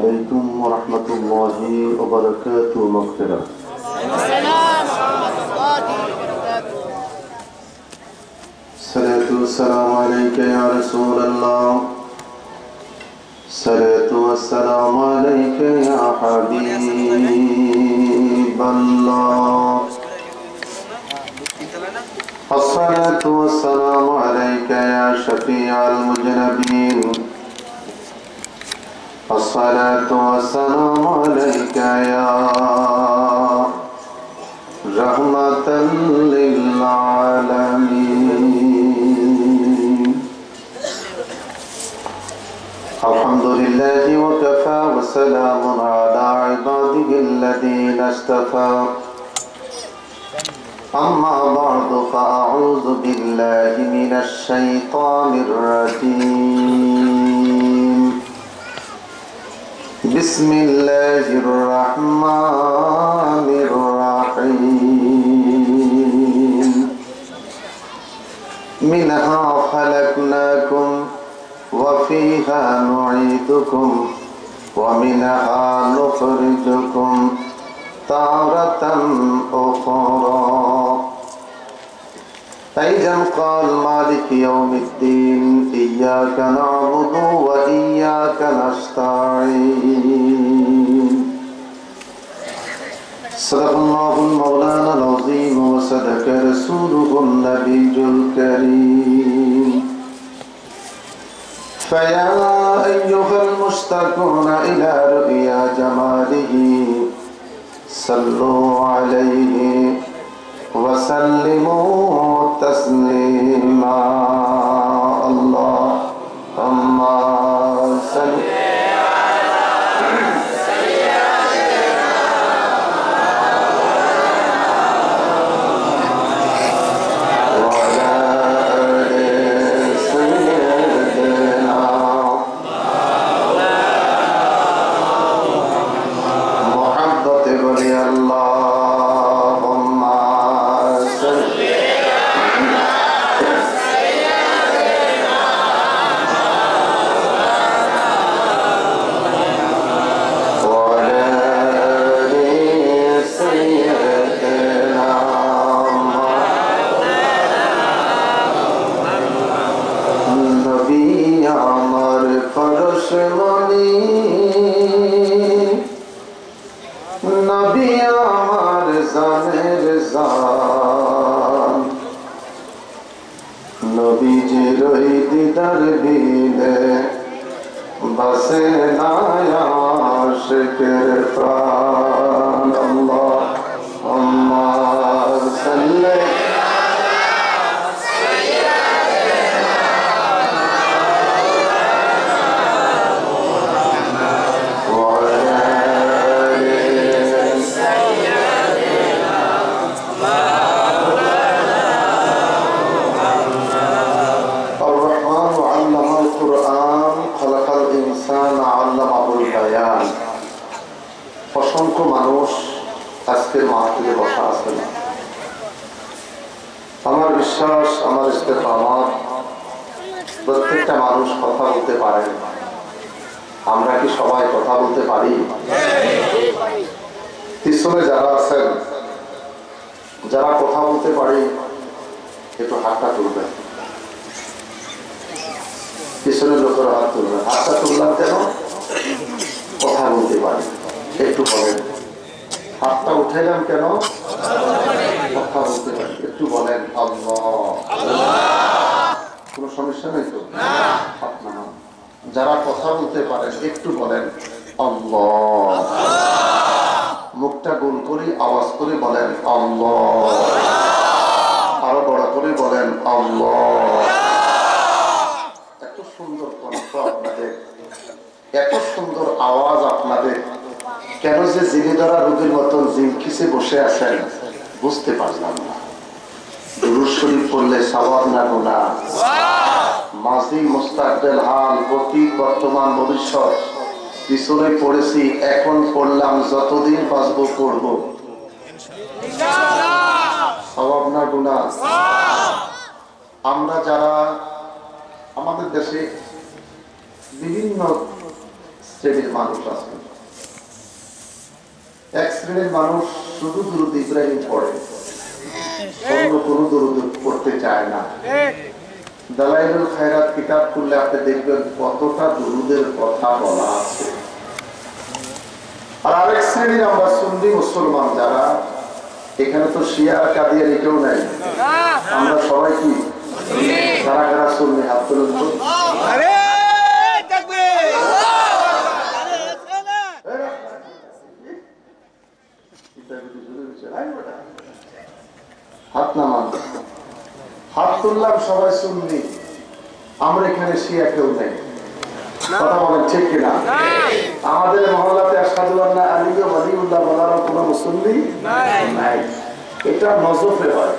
عليكم ورحمة الله وبركاته مغفرة. السلام ورحمة الله وبركاته. صلاة والسلام عليك يا رسول الله. صلاة والسلام عليك يا حبيب الله. الصلاة والسلام عليك يا شفيع المذنبين. الصلاة والسلام عليك يا رحمة للعالمين. الحمد لله وكفى وسلام على عباده الذين اصطفى. أما بعد فأعوذ بالله من الشيطان الرجيم. بسم الله الرحمن الرحيم. منها خلقناكم وفيها نعيدكم ومنها نخرجكم تارة أخرى. فإذا قال مالك يوم الدين إياك نعبد وإياك نستعين. صدق الله المولانا العظيم وصدق رسوله النبي الكريم. فيا أيها المشتاقون إلى رؤيا جماله صلوا عليه وسلموا تسليما. اللهم صل প্রত্যেকটা মানুষ কথা বলতে পারে। আমরা কি সবাই কথা বলতে পারি? পিছনে যারা আছেন, যারা কথা বলতে পারি, একটু হাতটা তুলবেন। পিছনের লোকের হাত তুলবেন। হাতটা তুললাম কেন? কথা বলতে পারি, একটু বলেন। হাতটা উঠাইলাম কেন? কথা বলতে পারি, একটু বলেন। আল্লাহ। কোনো সমস্যা নেই তো? যারা কথা বলতে পারেন একটু বলেন আল্লাহ। মুখটা গোল করে আওয়াজ করে বলেন আল্লাহ। আরো বড় করে বলেন আল্লাহ। এত সুন্দর কণ্ঠ আপনাদের, এত সুন্দর আওয়াজ আপনাদের। কেন যে জিনে ধরা রোগীর মতন জিনকিসে বসে আছেন বুঝতে পারলাম না। দুরূদ শরীফ পড়লে সওয়াব না গুনাহ? মাজি মুস্তাকবিল হাল, অতীত বর্তমান ভবিষ্যৎ পিছনে পড়েছি, এখন পড়লাম, যতদিন বাঁচবো পড়বো। সওয়াব না গুনাহ? আমরা যারা আমাদের দেশে বিভিন্ন শ্রেণীর মানুষ আছে। এক শ্রেণীর মানুষ শুধু দুরূদ ইব্রাহিম পড়ে, অন্য কোনো দুরূদ পড়তে চায় না। দালাইলুল খায়রাত কিতাব খুললে আপনি দেখবেন কতটা দুরূদের কথা বলা আছে। আর আরেক শ্রেণীর আমরা সুন্নি মুসলমান যারা, এখানে তো শিয়া কাদিয়ানি কেউ নাই, আমরা সবাই কি কারা কারা সুন্নি? হাত তুলুন তো। হাত নামান, হাত তুললাম, সবাই সুন্নি। আমরা এখানে শিয়া কেউ নেই, কথা বলেন ঠিক কিনা? আমাদের মহল্লাতে আশহাদু আন্না আলিয়্যা ওয়ালিউল্লাহ বলার কোনো মুসল্লি নাই। এটা নজফে হয়,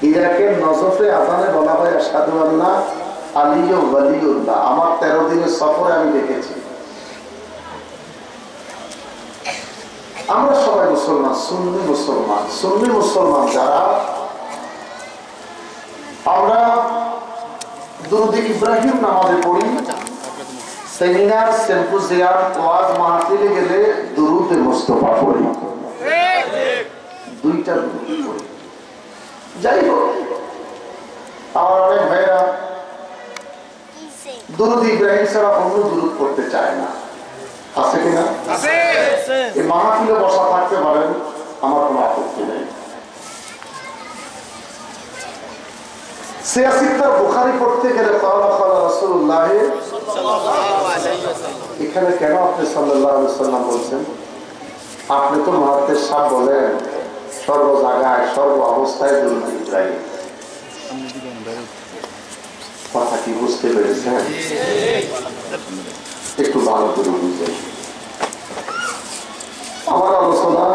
ইরাকের নজফে আযানে বলা হয় আশহাদু আন্না আলিয়্যা ওয়ালিউল্লাহ। আমার 13 দিনের সফরে আমি দেখেছি। আমরা সবাই মুসলমান, সুন্নি মুসলমান। সুন্নি মুসলমান যারা, আমরা দুরূদ ইব্রাহিম নামাজে পড়ি, সেমিনার, সিম্পোজিয়াম, ওয়াজ মাহফিলে গেলে দুরূদ মুস্তাফা পড়ি, দুইটা দুরূদ পড়ি। যাই হোক, আমার অনেক ভাইরা দুরূদ ইব্রাহিম ছাড়া অন্য দুরূদ পড়তে চায় না, আছে কিনা? এই মাহফিলে বসা থাকতে পারেন, আমার কোনো আপত্তি নেই। সিয়াসিত্তার বুখারী পড়তে গেলে ক্বালা ক্বালা রাসূলুল্লাহ সাল্লাল্লাহু আলাইহি ওয়াসাল্লাম, এখানে কেন আপনি সাল্লাল্লাহু আলাইহি ওয়াসাল্লাম বলছেন? আপনি তো মুহাদ্দিস সাহেব বলেন সর্ব জায়গায় সর্ব অবস্থায় দুরূদ ইব্রাহিম। কথা কি বুঝতে পেরেছেন? একটু ভালো করে বুঝেন। আমার আলোচনা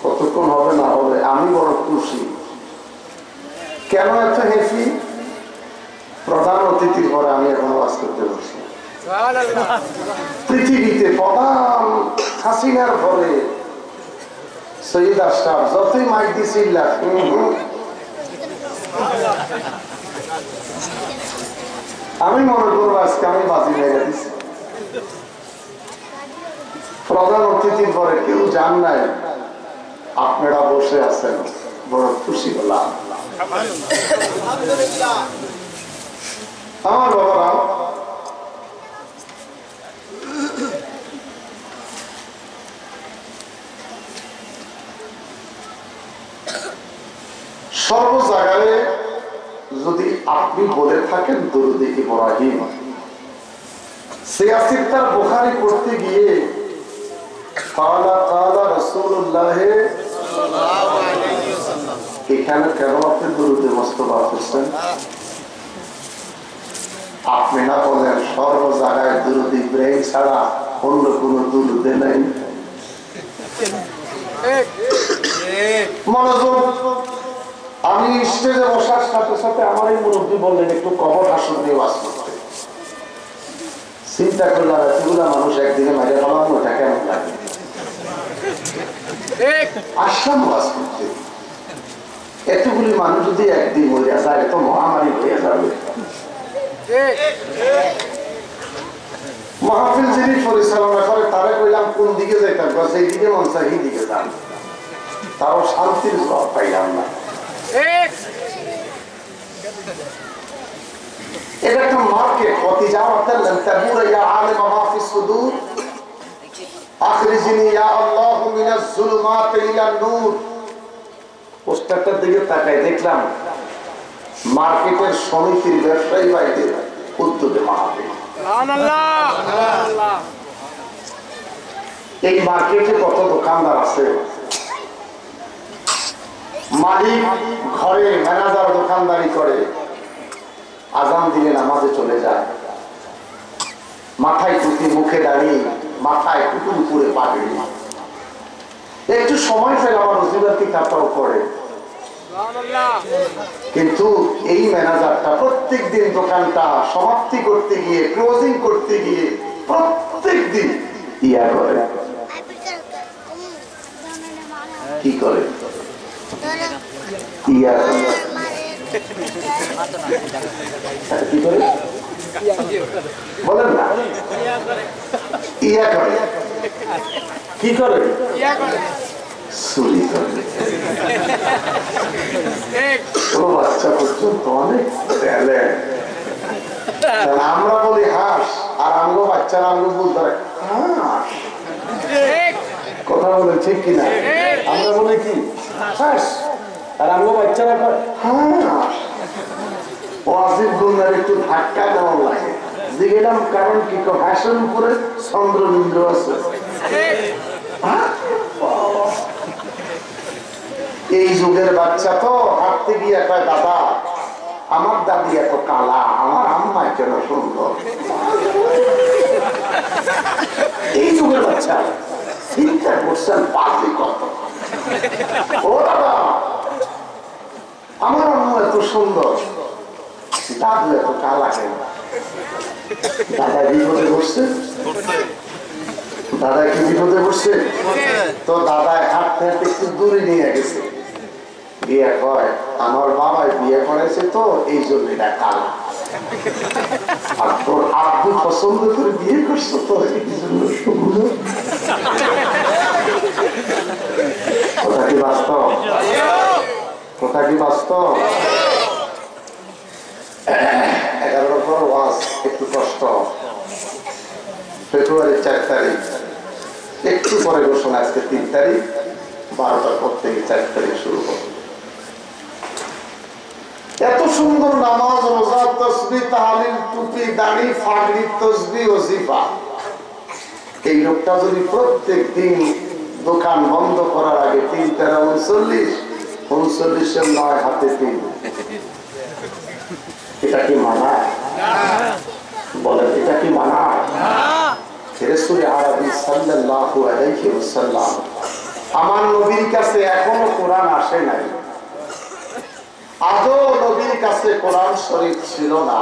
কতক্ষণ হবে না হবে, আমি বড় খুশি। কেন এত হেসি? প্রধান অতিথির পরে আমি এখন ওয়াজ করতে বসছি। পৃথিবীতে প্রধান হাসিনার পরে সৈয়দ আশরাফ যতই মাইক দিছিল, আমি মনে করবো আজকে আমি বাজি মেরে দিচ্ছি। প্রধান অতিথির পরে কেউ জান নাই, আপনারা বসে আছেন, বড় খুশি হলাম। আমার বাবারা, সর্ব জায়গায় যদি আপনি বলে থাকেন দুরূদ ইব্রাহিম, সিয়াসিত্তার বুখারী পড়তে গিয়ে ক্বালা ক্বালা রাসূলুল্লাহ সাল্লাল্লাহু আলাইহি ওয়াসাল্লাম, এখানে কেন আপনি দুরূদ মুস্তাফা পড়ছেন? আপনি না বলেন সর্ব জায়গায় দুরূদ ইব্রাহিম ছাড়া অন্য কোন দুরূদ নেই। মনোযোগ। আমি স্টেজে বসার সাথে সাথে আমার এই মুরব্বী বললেন একটু কবর হাসর নিয়ে ওয়াজ করতে। চিন্তা করলাম এতগুলা মানুষ একদিনে মাঝে ফেলাম, ওটা কেমন লাগে? আসলাম ওয়াজ করতে, এতগুলি মানুষ যদি একদিন মরিয়া যায় তো মহামারী হয়ে যাবে। মাহফিল যিনি পরিচালনা করে তারে কইলাম কোন দিকে যাইতাম, সেই দিকে মন চাই এই দিকে যান, তাও শান্তির জবাব পাইলাম না। এটা একটা মার্কেট। ওয়াতিজারাতাল লান তাবুরা ইয়া আলিমা মা ফিস সুদূর আখরিজনি ইয়া আল্লাহু মিনাজ যুলুমাতি ইলান নূর। পোস্টারটার দিকে তাকাই দেখলাম মার্কেটের সমিতির ব্যবসায়ী ভাইদের উদ্যোগে মাহফিল। সুবহানাল্লাহ, সুবহানাল্লাহ। এই মার্কেটে কত দোকানদার আছে, মালিক ঘরে ম্যানেজার দোকানদারি করে, আজান দিলে নামাজে চলে যায়, মাথায় টুপি, মুখে দাঁড়িয়ে, মাথায় টুকুর উপরে পাগড়ি, একটু সময় ফেলে আমার রোজিবার কিতাবটাও পড়ে। কিন্তু এই ম্যানেজারটা প্রত্যেক দিন দোকানটা সমাপ্তি করতে গিয়ে, ক্লোজিং করতে গিয়ে প্রত্যেক দিন ইয়া করে, কি করে? ইয়া কি করে? বলেন না, ইয়া করে, কি করে, চুরি করে। ও বাচ্চা পর্যন্ত অনেক ট্যালেন্ট। আমরা বলি হাঁস, আর আমগো বাচ্চারা আমগো বলতে হাঁস। কথা বলে ঠিক কিনা? আমরা বলি কি হাঁস, আর আমগো বাচ্চারা হাঁস। ওয়াজিব গুণার একটু ধাক্কা দেওয়া লাগে। দেখলাম কারণ কি, হাঁসের উপরে চন্দ্রবিন্দু আছে। এই যুগের বাচ্চা তো হাঁটতে গিয়ে কয়, দাদা আমার দাদি এত কালা, আমার আম্মা কেন সুন্দর। এই যুগের বাচ্চা চিন্তা করছেন পাগলি কত। ও দাদা আমার আম্মা এত সুন্দর, দাদু এত কালা কেন? দাদা বিপদে বসছে, দাদা কি বিপদে বসছে? তো দাদায় হাঁটতে হাঁটতে একটু দূরে নিয়ে গেছে, বিয়ে কয় আমার বাবাই বিয়ে করেছে তো এই জন্য এটা কালা, আর তোর আব্বু পছন্দ করে বিয়ে করছো তো এই জন্য সুন্দর। কথা কি বাস্তব? কথা কি বাস্তব? 11 পর ওয়াজ একটু কষ্ট। ফেব্রুয়ারি 4 তারিখ, একটু পরে ঘোষণা, আজকে 3 তারিখ, 12টার পর থেকে 4 তারিখ শুরু হবে। এত সুন্দর নামাজ, রোজা, তাসবিহ, তাহলিল, টুপি, দাড়ি, ফাগড়ি, তাসবিহ, ওজিফা। এই লোকটা যদি প্রত্যেক দিন দোকান বন্ধ করার আগে 3 × 39, 39 9 হাতে 3, এটা কি মানায়? বলেন এটা কি মানায়? রাসূল আরবি সাল্লাল্লাহু আলাইহি ওয়াসাল্লাম, আমার নবীর কাছে এখনো কোরআন আসে নাই, আদৌ নবীর কাছে কোরআন শরীফ ছিল না।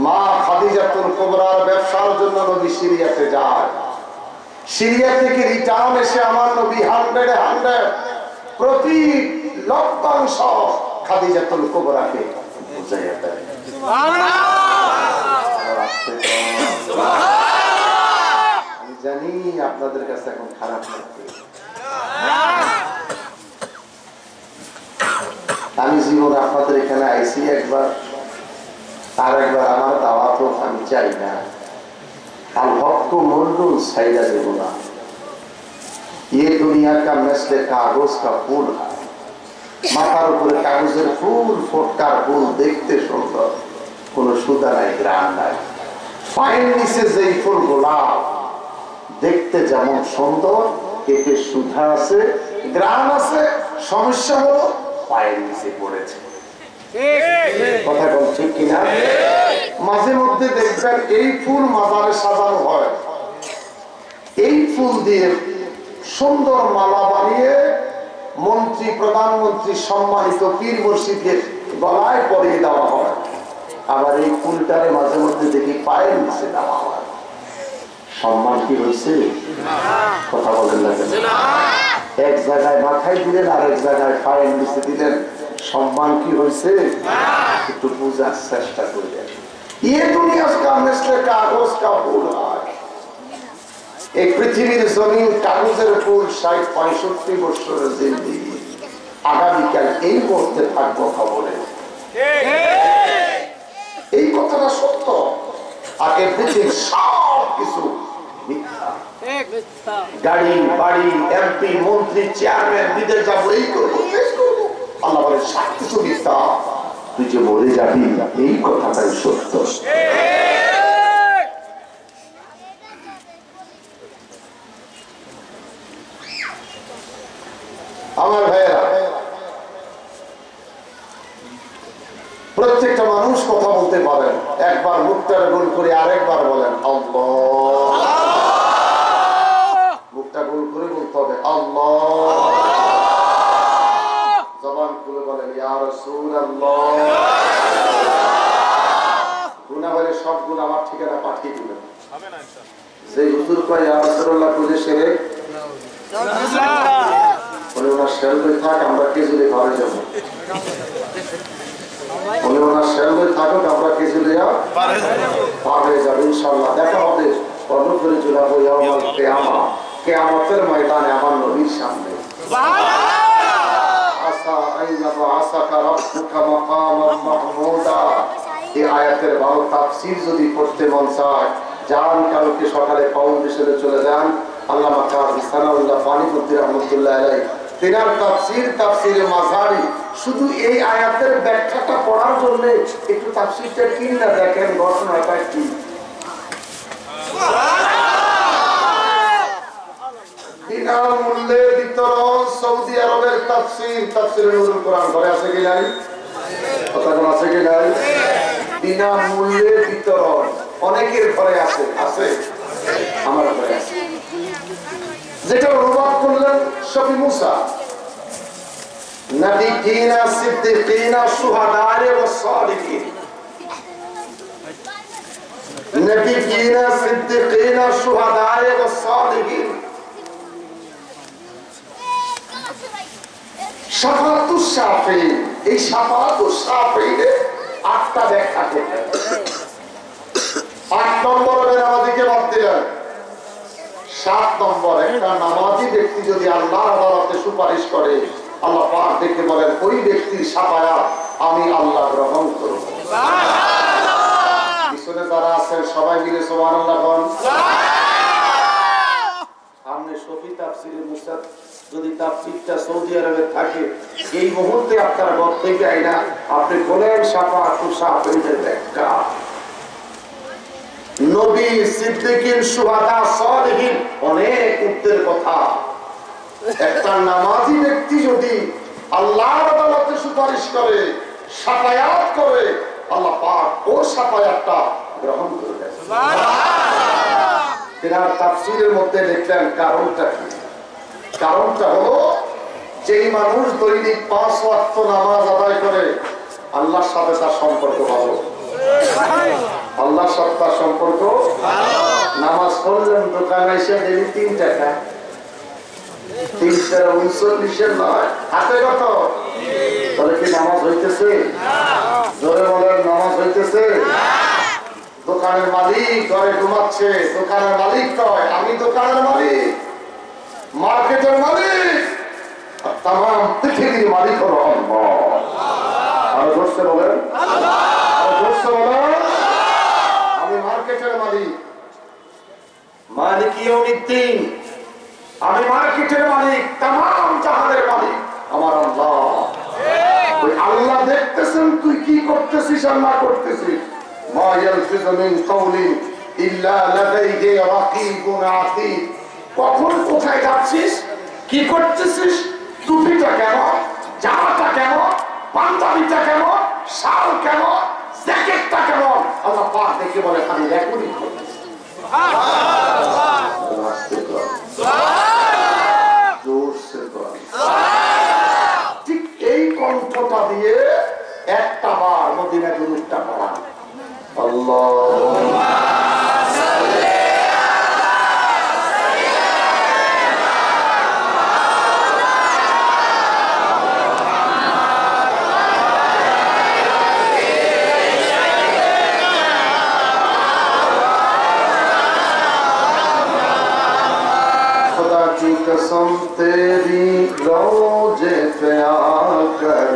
মা খাদিজাতুল কুবরার ব্যবসার জন্য নবী সিরিয়াতে যায়, সিরিয়া থেকে রিটার্ন এসে আমার নবী 100 প্রতি লক্ষাংশ খাদিজাতুল কুবরাকে বুঝাইয়া দেয়। আমি জানি আপনাদের কাছে এখন খারাপ লাগবে, আমি জীবনে আপনাদের এখানে আইসি একবার, আর একবার আমার দাওয়াত হোক আমি চাই না। আল হক কো মরদুল সাইডা দেব না। ये दुनिया का मसले कागज का फूल है, মাথার উপরে কাগজের ফুল, ফটকার ফুল দেখতে সুন্দর, কোন সুদা নাই, গ্রাম নাই। পায়ের নিচে যেই ফুল গোলাপ দেখতে যেমন সুন্দর, এতে সুধা আছে, গ্রাম আছে, সমস্যা হলো পায়ের নিচে পড়েছে। কথা বল ঠিক কিনা? মাঝে মধ্যে দেখবেন এই ফুল মাজারে সাজানো হয়, এই ফুল দিয়ে সুন্দর মালা বানিয়ে মন্ত্রী, প্রধানমন্ত্রী, সম্মানিত পীর মুর্শিদের গলায় পরিয়ে দেওয়া হয়। আবার এই ফুলটারে মাঝে মধ্যে দেখি পায়ের নিচে দেওয়া হয়। সম্মান কি হয়েছে? কথা বলেন না কেন? এক জায়গায় মাথায় দিলেন, আর এক জায়গায় পায়ের নিচে দিলেন, সম্মান কি হয়েছে? একটু বুঝার চেষ্টা করলেন। ये दुनिया का मिसले कागज का फूल है, एक पृथ्वीर जमीन कागजेर फूल 60-65 বছরের জিন্দেগি। আগামীকাল এই মুহূর্তে থাকবো খবরে, এই কথাটা সত্য। আর এই পৃথিবীর সব কিছু মিথ্যা। গাড়ি, বাড়ি, এমপি, মন্ত্রী, চেয়ারম্যান, বিদেশ যাবো, এই করবো, এই করবো, আল্লাহ বলে সব কিছু মিথ্যা। তুই যে মরে যাবি এই কথাটাই সত্য। আমার ভাইয়েরা, প্রত্যেকটা মানুষ কথা বলতে পারেন, একবার মুখটা গোল করে আরেকবার বলেন আল্লাহ। মুখটা গোল করে বলতে হবে আল্লাহ, জবান খুলে বলেন ইয়া রাসূলুল্লাহ। গুনাহ হলে সব গুণ আমার ঠিকানা পাঠিয়ে দিবেন। যে হুজুর কয় ইয়া রাসূলুল্লাহ খুঁজে সেরে ওনার শেলফে থাক, আমরা খেজুরে ঘরে যাবো। উনি ওনার সামনে থাকুক, আমরা কিছু দেওয়া পার হয়ে যাবে ইনশাল্লাহ। দেখা হবে কর্ণপুরে জুড়াবো কেয়ামতের ময়দানে আমার নবীর সামনে। এই আয়াতের ভালো তাফসীর যদি পড়তে মন চায়, যান কালকে সকালে ফাউন্ডেশনে চলে যান। আল্লামা কাজী সানাউল্লাহ ফানিপুত্তি রহমতুল্লাহ আলাইহি তিনার তাফসীরে মাঝারি শুধু এই আয়াতের ব্যাখ্যাটা পড়ার জন্য একটু তাফসীরটা কিনা দেখেন, ঘটনাটা কি। বিনামূল্যে বিতরণ সৌদি আরবের তাফসীরে নুরুল কোরআন ঘরে আছে কি নাই? কথা কোন আছে কি নাই? বিনামূল্যে বিতরণ অনেকের ঘরে আছে, আছে আমার ঘরে আছে। যেটা অনুবাদ করলেন শফি মুসা, নবিয়িনা সিদ্দিকিনা শুহাদায়ে ওয়াস সালিহিন, নবিয়িনা সিদ্দিকিনা শুহাদায়ে ওয়াস সালিহিন। শাফাআতুস শাফিঈন, এই শাফাআতুস শাফিঈনে 8টা ব্যাখ্যা করলেন। 8 নম্বরে নামাজিকে বাদ দিলেন। 7 নম্বর, একটা নামাজি ব্যক্তি যদি আল্লাহর আদালতে সুপারিশ করে, আল্লাহ পাক দেখে বলেন ওই ব্যক্তির শাফায়াত আমি আল্লাহ গ্রহণ করব। পিছনে যারা আছেন সবাই মিলে সুবহানাল্লাহ বলেন। সামনে শফি তাফসীরে মুসা যদি তাফসীরটা সৌদি আরবে থাকে, এই মুহূর্তে আপনার ঘর থেকে আইনা আপনি বলেন শাফাআতুস শাফিঈনের ব্যাখ্যা। নবী, সিদ্দিকিন, শুহাদা, সালিহিন, অনেক উত্তের কথা। একটা নামাজি ব্যক্তি যদি আল্লাহর আদালতে সুপারিশ করে, শাফায়াত করে, আল্লাহ পাক ওর শাফায়াতটা গ্রহণ করবেন। তিনার তাফসীরের মধ্যে লিখলেন কারণটা কি। কারণটা হলো যেই মানুষ দৈনিক 5 ওয়াক্ত নামাজ আদায় করে, আল্লাহর সাথে তার সম্পর্ক ভালো। আল্লাহর সাথে তার সম্পর্ক নামাজ পড়লেন, দোকানে এসে দেরি 3 টাকা, 3 টাকা 39 নয়, হাতে কত? তাহলে কি নামাজ হইতেছে? জোরে বলেন, নামাজ হইতেছে? দোকানের মালিক ঘরে ঘুমাচ্ছে, দোকানের মালিক কয় আমি দোকানের মালিক, মার্কেটের মালিক, আর তামাম পৃথিবীর মালিক হলো আল্লাহ। আর বসে বলেন আমি মার্কেটের মালিক, মালিক ইয়াউমিদ্দিন, আমি মার্কেটের মালিক, তামাম জাহানের মালিক আমার আল্লাহ। ওই আল্লাহ দেখতেছেন তুই কি করতেছিস আর না করতেছিস। মা ইয়ালফিযু মিন কাওলিন ইল্লা লাদাইহি রাকীবুন আতীদ। কখন কোথায় যাচ্ছিস, কি করতেছিস, টুপিটা কেন, জামাটা কেন, পাঞ্জাবিটা কেন, শাল কেন, জ্যাকেটটা কেন, আল্লাহ পাক দেখে বলে আমি রেকর্ডিং করতেছি। ঠিক এই কণ্ঠটা দিয়ে একটা বার মদিনা দুরূদটা পড়া। আল্লাহুম্মা সাল্লি कसम तेरी रोजे पे आकर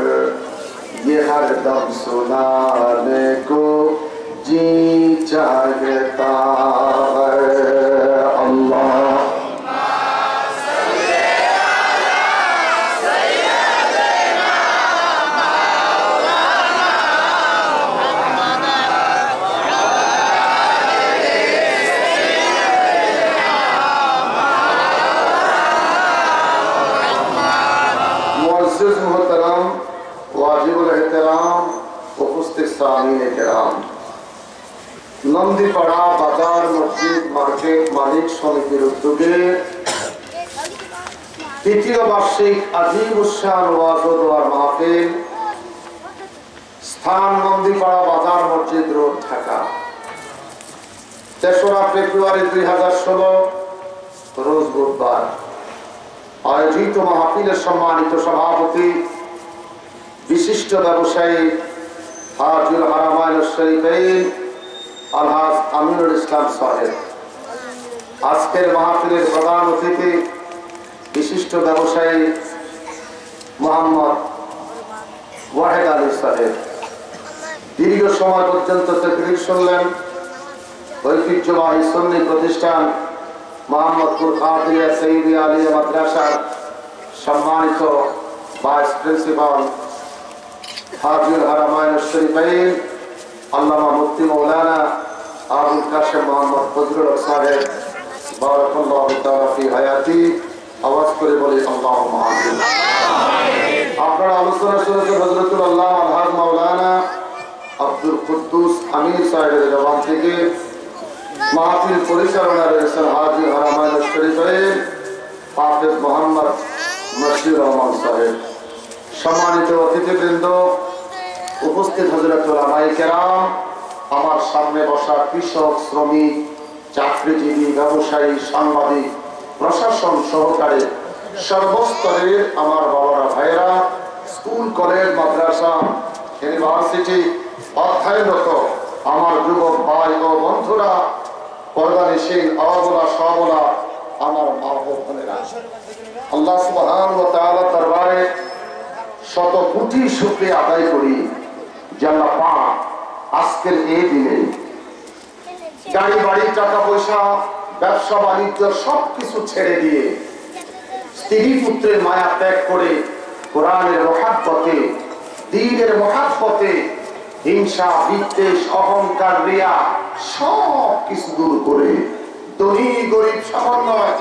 ये हर दम सुनाने को जी चाहता है। अल्लाह मोहतरम वाजिबुल एहतराम उपस्थित सामीन किराम, नंदीपाड़ा बाजार मस्जिद मार्केट मालिक समितिर उद्योगे तृतीय वार्षिक अजीम उस्सान ওয়াজ ও দোয়ার মাহফিল, স্থান নন্দীপাড়া বাজার মসজিদ রোড, ঢাকা। 3রা ফেব্রুয়ারি 2016 রোজ বুধবার আয়োজিত মাহফিলের সম্মানিত সভাপতি বিশিষ্ট ব্যবসায়ী হাজুল হারামাইন শরীফাইন আলহাজ আমিনুল ইসলাম সাহেব। আজকের মাহফিলের প্রধান অতিথি বিশিষ্ট ব্যবসায়ী মোহাম্মদ ওয়াহেদ আলী সাহেব। দীর্ঘ সময় পর্যন্ত তাকরীর শুনলেন ঐতিহ্যবাহী সুন্নি প্রতিষ্ঠান মোহাম্মদপুর কাদিয়া সঈদিয়া আলিয়া মাদ্রাসার সম্মানিত ভাইস প্রিন্সিপাল হাজুল হারামাইন শরীফাইন আল্লামা মুফতি মৌলানা আবুল কাশেম মোহাম্মদ ফজলুল হক সাহেব বারাকাল্লাহু তাআলা ফি হায়াতি। আওয়াজ করে বলি আল্লাহুম্মা আমিন। আপনারা আলোচনা শুনছেন হযরতুল আল্লাহ আলহাজ মাওলানা আব্দুল কুদ্দুস আমির সাহেবের জবান থেকে। মাহফিল পরিচালনা রয়েছেন হাজী হারামাইন শরীফাইন হাফেজ মোহাম্মদ মশিউর রহমান সাহেব। সম্মানিত অতিথিবৃন্দ, উপস্থিত হযরত উলামায়ে কেরাম, আমার সামনে বসা কৃষক, শ্রমিক, চাকরিজীবী, ব্যবসায়ী, সাংবাদিক, প্রশাসন সহকারে সর্বস্তরের আমার বাবারা, ভাইয়েরা, স্কুল, কলেজ, মাদ্রাসা, ইউনিভার্সিটি অধ্যয়নরত আমার যুবক ভাই ও বন্ধুরা, পর্দানিশীল, অবলা, সবলা আমার মা ও বোনেরা, আল্লাহ সুবহানাহু ওয়া তাআলার দরবারে শত কোটি শুকরিয়া আদায় করি যে আল্লাহ পাক আজকের এই দিনে গাড়ি বাড়ি, টাকা পয়সা, ব্যবসা বাণিজ্য সবকিছু ছেড়ে দিয়ে স্ত্রী পুত্রের মায়া ত্যাগ করে কোরআনের মহাব্বতে, দ্বীনের মহাব্বতে হিংসা, বিদ্বেষ, অহংকার, রিয়া সব কিছু দূর করে ধনী গরিব সমন্বয়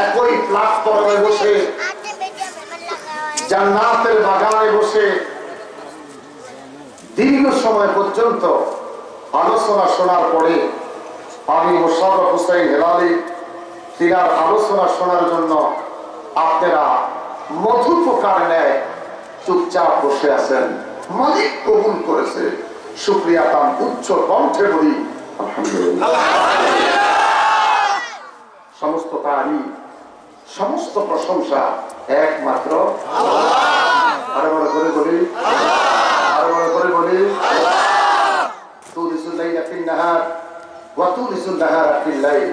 একই প্ল্যাটফর্মে বসে জান্নাতের বাগানে বসে দীর্ঘ সময় পর্যন্ত আলোচনা শোনার পরে আমি মোশাররফ হোসেন হেলালি তিনার আলোচনা শোনার জন্য আপনারা মধুপোকার ন্যায় চুপচাপ বসে আছেন। মালিক কবুল করেছে, শুকরিয়া তার উচ্চ কণ্ঠে বলি আলহামদুলিল্লাহ। সমস্ত তারিফ, সমস্ত প্রশংসা একমাত্র আল্লাহ। আরো বড় করে বলি আল্লাহ, আরো বড় করে বলি আল্লাহ। তুলিসুল লাইলা ফিন নাহার ওয়া তুলিসুল নাহারা ফিল লাইল।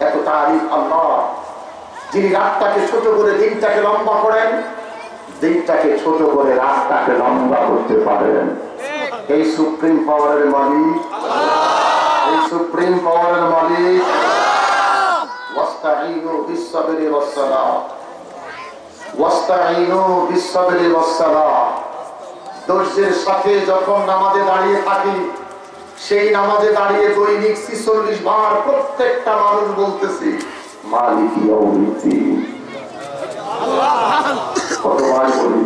এত তারিফ আল্লাহ, যিনি রাতটাকে ছোট করে দিনটাকে লম্বা করেন, দিনটাকে ছোট করে রাতটাকে লম্বা করতে পারেন। এই সুপ্রিম পাওয়ারের মালিক আল্লাহ, এই সুপ্রিম পাওয়ারের মালিক আল্লাহ। ওয়াস্তাঈনু বিস-সাবরি ওয়াস-সালাহ, ওয়াস্তাঈনু বিস-সাবরি ওয়াস-সালাহ। ধৈর্যের সাথে যখন নামাজে দাঁড়িয়ে থাকি, সেই নামাজে দাঁড়িয়ে দৈনিক 46 বার প্রত্যেকটা মানুষ বলতেছি মালিক ইয়াউমিদ্দিন। কতবার বলি?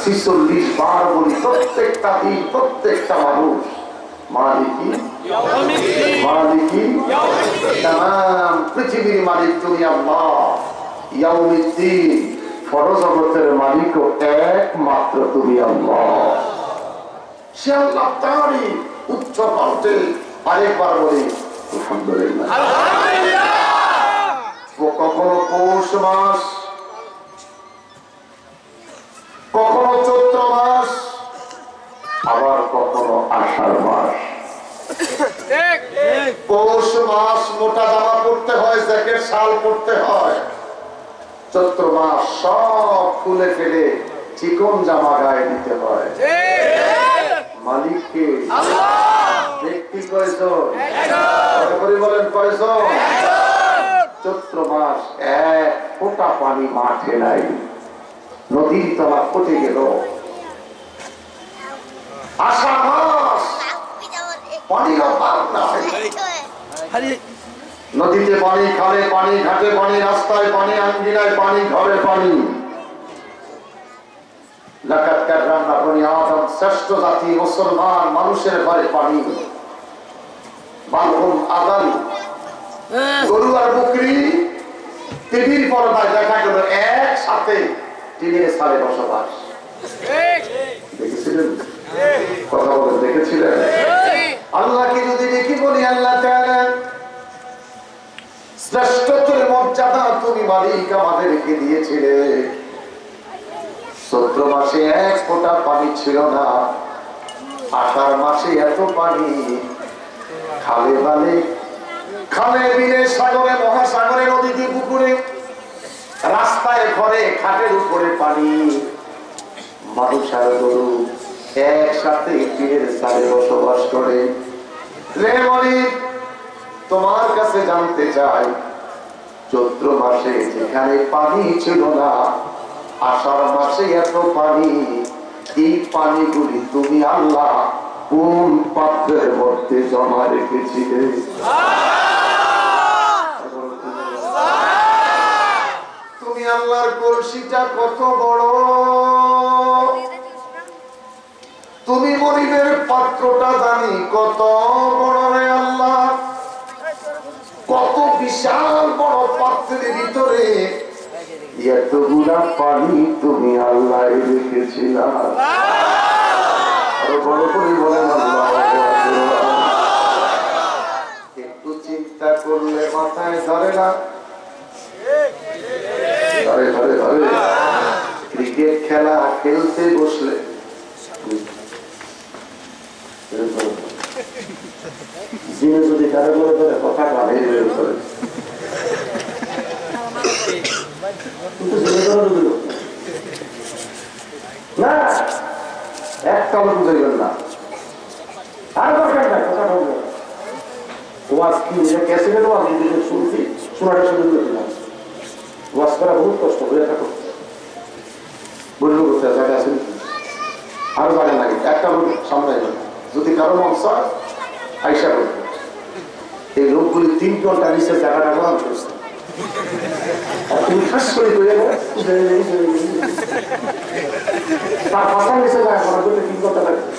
46 বার বলি প্রত্যেকটা দিন, প্রত্যেকটা মানুষ মালিকি মালিকি। তাম পৃথিবীর মালিক তুমি আল্লাহ, ইয়াউমিদ্দিন ফরজগতের মালিকও একমাত্র তুমি আল্লাহ। সে আল্লাহ তারই উচ্চ কণ্ঠে আরেকবার বলি আলহামদুলিল্লাহ। কখনো পৌষ মাস, কখনো চৈত্র মাস, আবার কখনো আষাঢ় মাস। পৌষ মাস মোটা জামা পড়তে হয়, জ্যাকেট শাল পড়তে হয়। চৈত্র মাস সব খুলে ফেলে চিকন জামা গায়ে দিতে হয়। মালিককে ব্যক্তি কয়জন? বলেন কয়জন? চৈত্র মাস এক ফোঁটা পানি মাঠে নাই, নদীর তলা ফুটে গেল। আষাঢ় মাস পানির অভাব নাই, নদীতে পানি, খালে পানি, ঘাটে পানি, রাস্তায় পানি, আঙ্গিনায় পানি, ঘরে পানি। লাকাদ কাররামনা বনি আদম, শ্রেষ্ঠ জাতি মুসলমান মানুষের ঘরে পানি। বালহুম আদাল, গরু আর বকরি টিভির পর্দায় দেখা গেল একসাথে টিনের সারে বসবাস। দেখেছিলেন? কথা বলে দেখেছিলেন? আল্লাহকে যদি দেখি বলি আল্লাহ তাআলা শ্রেষ্ঠত্বের মর্যাদা তুমি মালিক আমাদেরকে দিয়েছিলে। চৈত্র মাসে এক ফোঁটা পানি ছিল না, আষাঢ় মাসে এত পানি, খালে বালে, খালে বিলে, সাগরে, মহাসাগরে, নদীতে, পুকুরে, রাস্তায়, ঘরে, খাটের উপরে পানি। মানুষ আর গরু একসাথে তীরের সাথে বসবাস করে। রে মনি, তোমার কাছে জানতে চাই, চৈত্র মাসে যেখানে পানি ছিল না, আষাঢ় মাসে এত পানি, এই পানিগুলি তুমি আল্লাহ কোন পাত্রের মধ্যে জমা রেখেছিলে? তুমি আল্লাহর কলসিটা কত বড়, তুমি গরিবের পাত্রটা জানি কত বড় রে আল্লাহ। কত বিশাল বড় পাত্রের ভিতরে এতগুলা পানি তুমি আল্লাহ রেখেছিলা। আরো বড় করে বলেন আল্লাহ। একটু চিন্তা করলে মাথায় ধরে না? ধরে ধরে ধরে। ক্রিকেট খেলা খেলতে বসলে জিনে যদি কারো করে কথা কাঁধে বের করে, না একটা বুঝাইবেন না, আর দরকার নাই কথা বলবে। ওয়াজ কি ক্যাসেটের ওয়াজ শুনছি, শোনাটা শুরু করেছিলাম। ওয়াজ করা বহুত কষ্ট হয়ে থাকো, বললো কোথায় জায়গা আছে আরো জায়গা লাগে, একটা লোক সামলাইবেন। যদি কারো মঞ্চ আইসা করবে, এই লোকগুলি 3 ঘন্টা নিচে জায়গাটা গ্রহণ করছে, তুমি খাস করে তার ভাষা নিচে জায়গা করার জন্য 3 ঘন্টা লাগবে।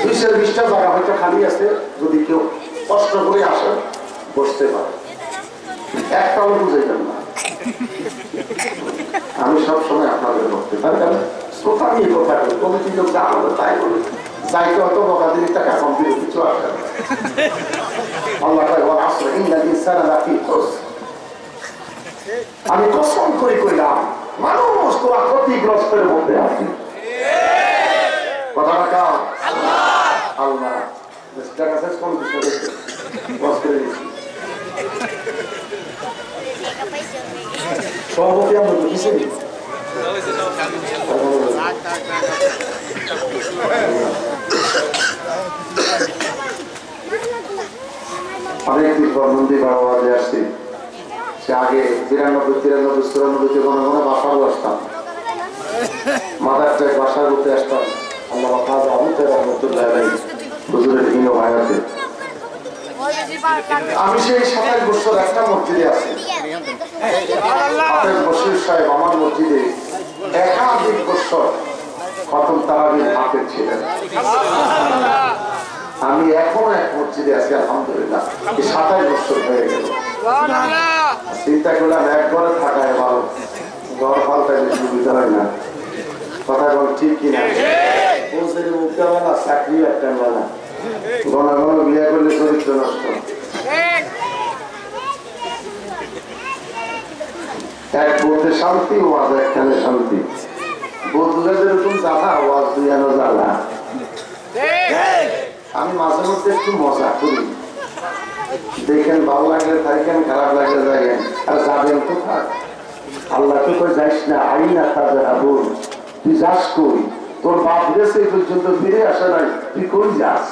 220টা জায়গা হয়তো খালি আছে, যদি কেউ কষ্ট করে আসে বসতে পারে। একটাও বুঝাইবেন না। আমি সবসময় আপনাদের বলতে পারি, কারণ শ্রোতা নিয়ে কথা বলি, কমিটি লোক যা হবে তাই বলি, যাইতে হয়তো বকাদিনের টাকা কম দিলে কিছু আসে না। আমি কসম করে কইলাম, মানুষ তোরা ক্ষতিগ্রস্তের মধ্যে আছি। কথাটা কার? আল্লাহ। সভাপতি আমরা বুঝেছি অনেকদিন পর মন্দির বাড়াবাদে আসছি। সে আগে 92, 93, 94 কোনো কোনো বাসারও আসতাম, মাদারটায় বাসার করতে আসতাম। আল্লাহ হুজুরের হিনো ভাইয়াতে আমি সেই 27 বছর একটা মসজিদে আছি। বশির সাহেব আমার মসজিদে একাধিক বছর খতম তারাবির হাফেজ ছিলেন। আমি এখনো এক মসজিদে আছি আলহামদুলিল্লাহ, 27 বছর হয়ে গেল। চিন্তা করলাম এক ঘরে থাকায় ভালো, ঘর পাল্টায় সুবিধা হয় না। কথা বল ঠিক কিনা? মুখটা চাকরি একটা বেলা, ঘন ঘন বিয়ে করলে চরিত্র নষ্ট। এক বলতে শান্তি, ওয়াজ একখানে শান্তি। বন্ধুরা যেরকম জ্বালা, ওয়াজ দুই আনো জ্বালা। আমি মাঝে মধ্যে একটু মজা করি, দেখেন ভালো লাগলে থাকেন, খারাপ লাগলে যাবেন, আর যাবেন তো থাক। আল্লাহ তো কই যাইস না, আই না তাদের আবুল, তুই যাস কই? তোর বাপ গেছে পর্যন্ত ফিরে আসে নাই, তুই কই যাস?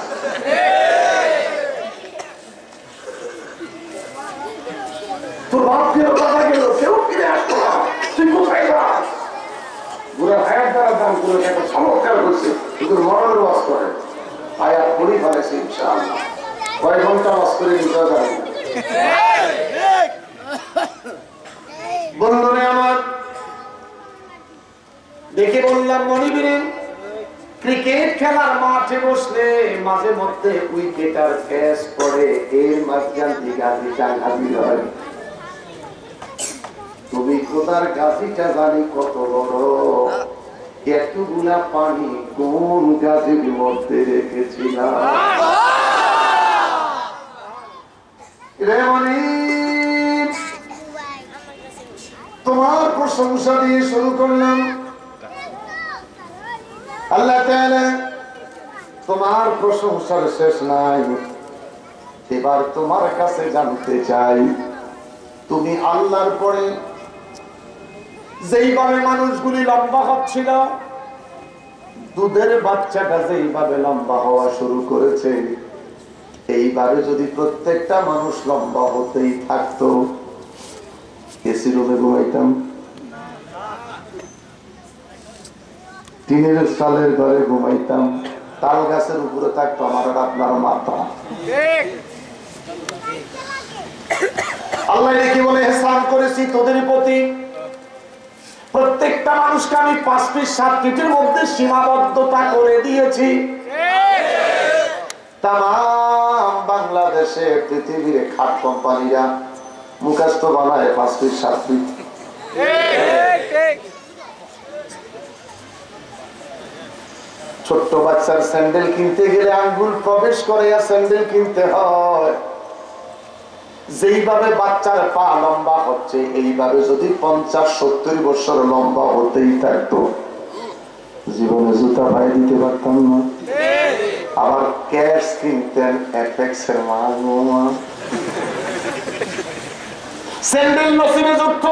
তোর বাপ ফিরে কথা গেল, কেউ ফিরে আসতো না, তুই কোথায় যাস? বুড়া ভাইয়ের দ্বারা দান করে একটা চমৎকার করছে, কিন্তু মরণের ওয়াজ করে আয়াত পড়ি ফেলেছে ইনশাআল্লাহ। কয় ঘন্টা ওয়াজ করে নিতে যাবে বন্ধুরে আমার। দেখে বললাম মনিবিরে, ক্রিকেট খেলার মাঠে বসলে মাঝে মধ্যে উইকেটার ক্যাচ পড়ে, এর মাঝখান থেকে গাছি চাঙ্গাবি হয়। তুমি খোদার গাছিটা জানি কত বড়, এতগুলা পানি কোন গাছের মধ্যে রেখেছিলাম। তোমার প্রশংসা দিয়ে শুরু করলাম, তোমার প্রশংসার শেষ নাই। এবার তোমার কাছে জানতে চাই, তুমি আল্লাহর পরে যেইভাবে মানুষগুলি লম্বা হচ্ছিল, দুধের বাচ্চাটা যেইভাবে লম্বা হওয়া শুরু করেছে, এইভাবে যদি প্রত্যেকটা মানুষ লম্বা হতেই থাকতো, এসি রুমে ঘুমাইতাম, টিনের সালের ঘরে ঘুমাইতাম, তাল গাছের উপরে থাকতো আমার আর আপনার মাথা। আল্লাহ কি বলে, ইহসান করেছি তোদের প্রতি, প্রত্যেকটা মানুষকে আমি 5 ফিট 7 ফিটের মধ্যে সীমাবদ্ধতা করে দিয়েছি। তাম বাংলাদেশে পৃথিবীর খাট কোম্পানিরা মুখস্থ বানায় 5 ফিট 7 ফিট। ছোট্ট বাচ্চার স্যান্ডেল কিনতে গেলে আঙ্গুল প্রবেশ করে স্যান্ডেল কিনতে হয়। যেইভাবে বাচ্চার পা লম্বা হচ্ছে, এইভাবে যদি 50-70 বছর লম্বা হতেই থাকতো, জীবনে জুতা ভাই দিতে পারতাম না। আবার ক্যাশ কিনতেন এফএক্স এর মাল, স্যান্ডেল নসিবে যুক্ত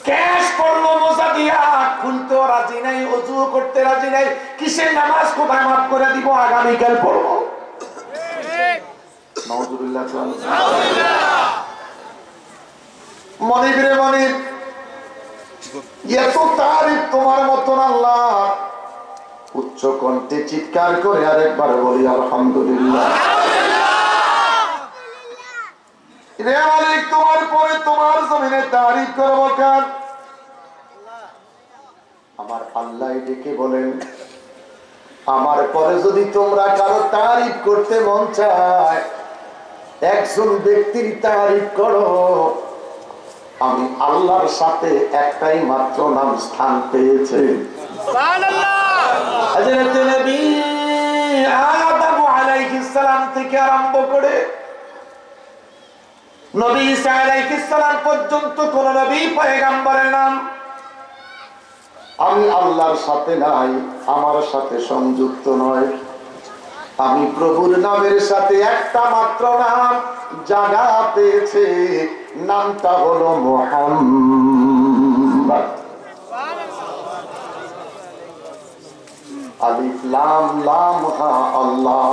ক্যাশ করলো মোজা দিয়া, খুলতেও রাজি নাই, অজুও করতে রাজি নাই। কিসের নামাজ কোথায় মাফ করে দিব, আগামীকাল পড়বো। মনিবরে মনিব, এত তারিফ তোমার মতন আল্লাহ। উচ্চ কণ্ঠে চিৎকার করে আরেকবার বলি আলহামদুলিল্লাহ। রে মালিক, তোমার পরে তোমার জমিনে তারিফ করবো কার? আমার আল্লাহ ডেকে বলেন, আমার পরে যদি তোমরা কারো তারিফ করতে মন চায়, একজন ব্যক্তির তারিফ করো, আমি আল্লাহর সাথে একটাই মাত্র নাম স্থান পেয়েছে। হযরত নবী আদম আলাইহিস সালাম থেকে আরম্ভ করে নবী ঈসা আলাইহিস সালাম পর্যন্ত কোন নবী পয়গম্বরের নাম আমি আল্লাহর সাথে নাই, আমার সাথে সংযুক্ত নয়। আমি প্রভুর নামের সাথে একটা মাত্র নাম জায়গা পেয়েছে, নামটা হলো মুহাম্মদ। আলিফ লাম লাম হা আল্লাহ।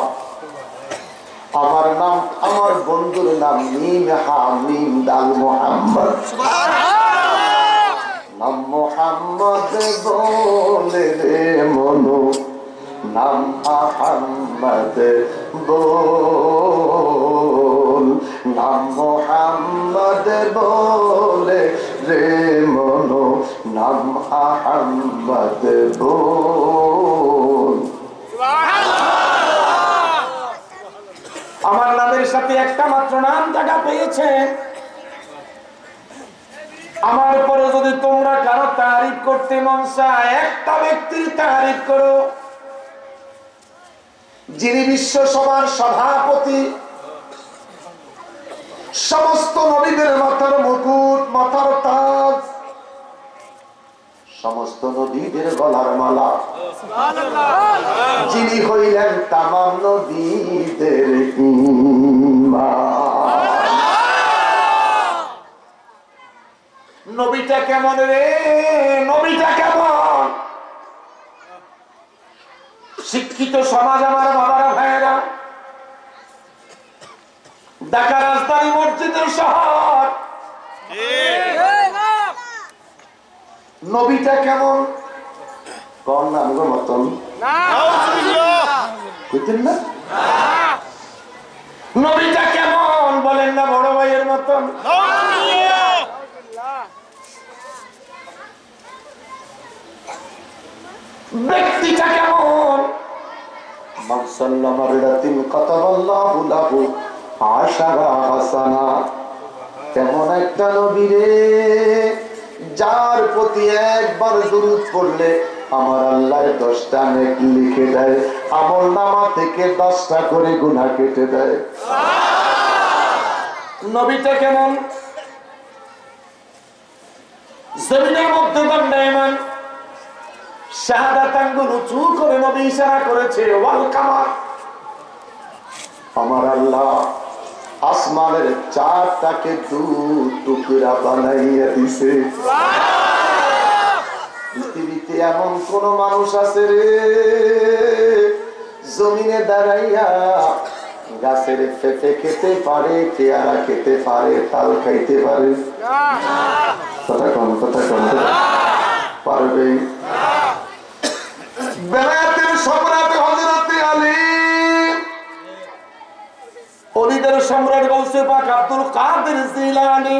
আমার নাম, আমার বন্ধুর নাম মিম হা মিম দাল মুহাম্মদ। নাম মুহাম্মদ বলে রে মনু, নাম মুহাম্মদ বল, নাম মুহাম্মদ বলে রে মনু, নাম মুহাম্মদ বল। আমার নামের সাথে একটা মাত্র নাম জায়গা পেয়েছে। আমার পরে যদি তোমরা কারো তারিফ করতে মন চায়, একটা ব্যক্তির তারিফ করো, যিনি বিশ্ব সভার সভাপতি, সমস্ত নবীদের মাথার মুকুট, মাথার তাজ, সমস্ত নবীদের গলার মালা, যিনি হইলেন তামাম নবীদের ইমাম। নবীটা কেমন রে, নবীটা কেমন? শিক্ষিত সমাজ আমার বাবারা ভাইয়েরা, ঢাকা রাজধানী মসজিদের শহর, নবীটা কেমন? কোন নামের মতন বুঝছেন না? নবীটা কেমন বলেন না, বড় ভাইয়ের মতন। ব্যক্তিটা কেমন? মান সাল্লামা বিদাতিন কাতাবাল্লাহু লাহু আশারা হাসানা। তেমন একটা নবী রে, যার প্রতি একবার দুরূদ পড়লে আমার আল্লাহ 10টা নেকি লিখে দেয়, আমলনামা থেকে 10টা করে গুনাহ কেটে দেয়। নবীটা কেমন? জমিনের মধ্যে দণ্ডায়মান, শাহাদাত আঙ্গুল উঁচু করে নবী ইশারা করেছে ওয়াল কামার। আমার আল্লাহ আসমানের চারটাকে দু টুকরা বানাইয়া দিছে। পৃথিবীতে এমন কোন মানুষ আছে রে জমিনে দাঁড়াইয়া গাছের পেঁপে খেতে পারে, পেয়ারা খেতে পারে, তাল খাইতে পারে? কথা কম পারবে? বেলায়েতের সম্রাট হযরত আলী, অলিদের সম্রাট গৌসে পাক আব্দুল কাদের জিলানী,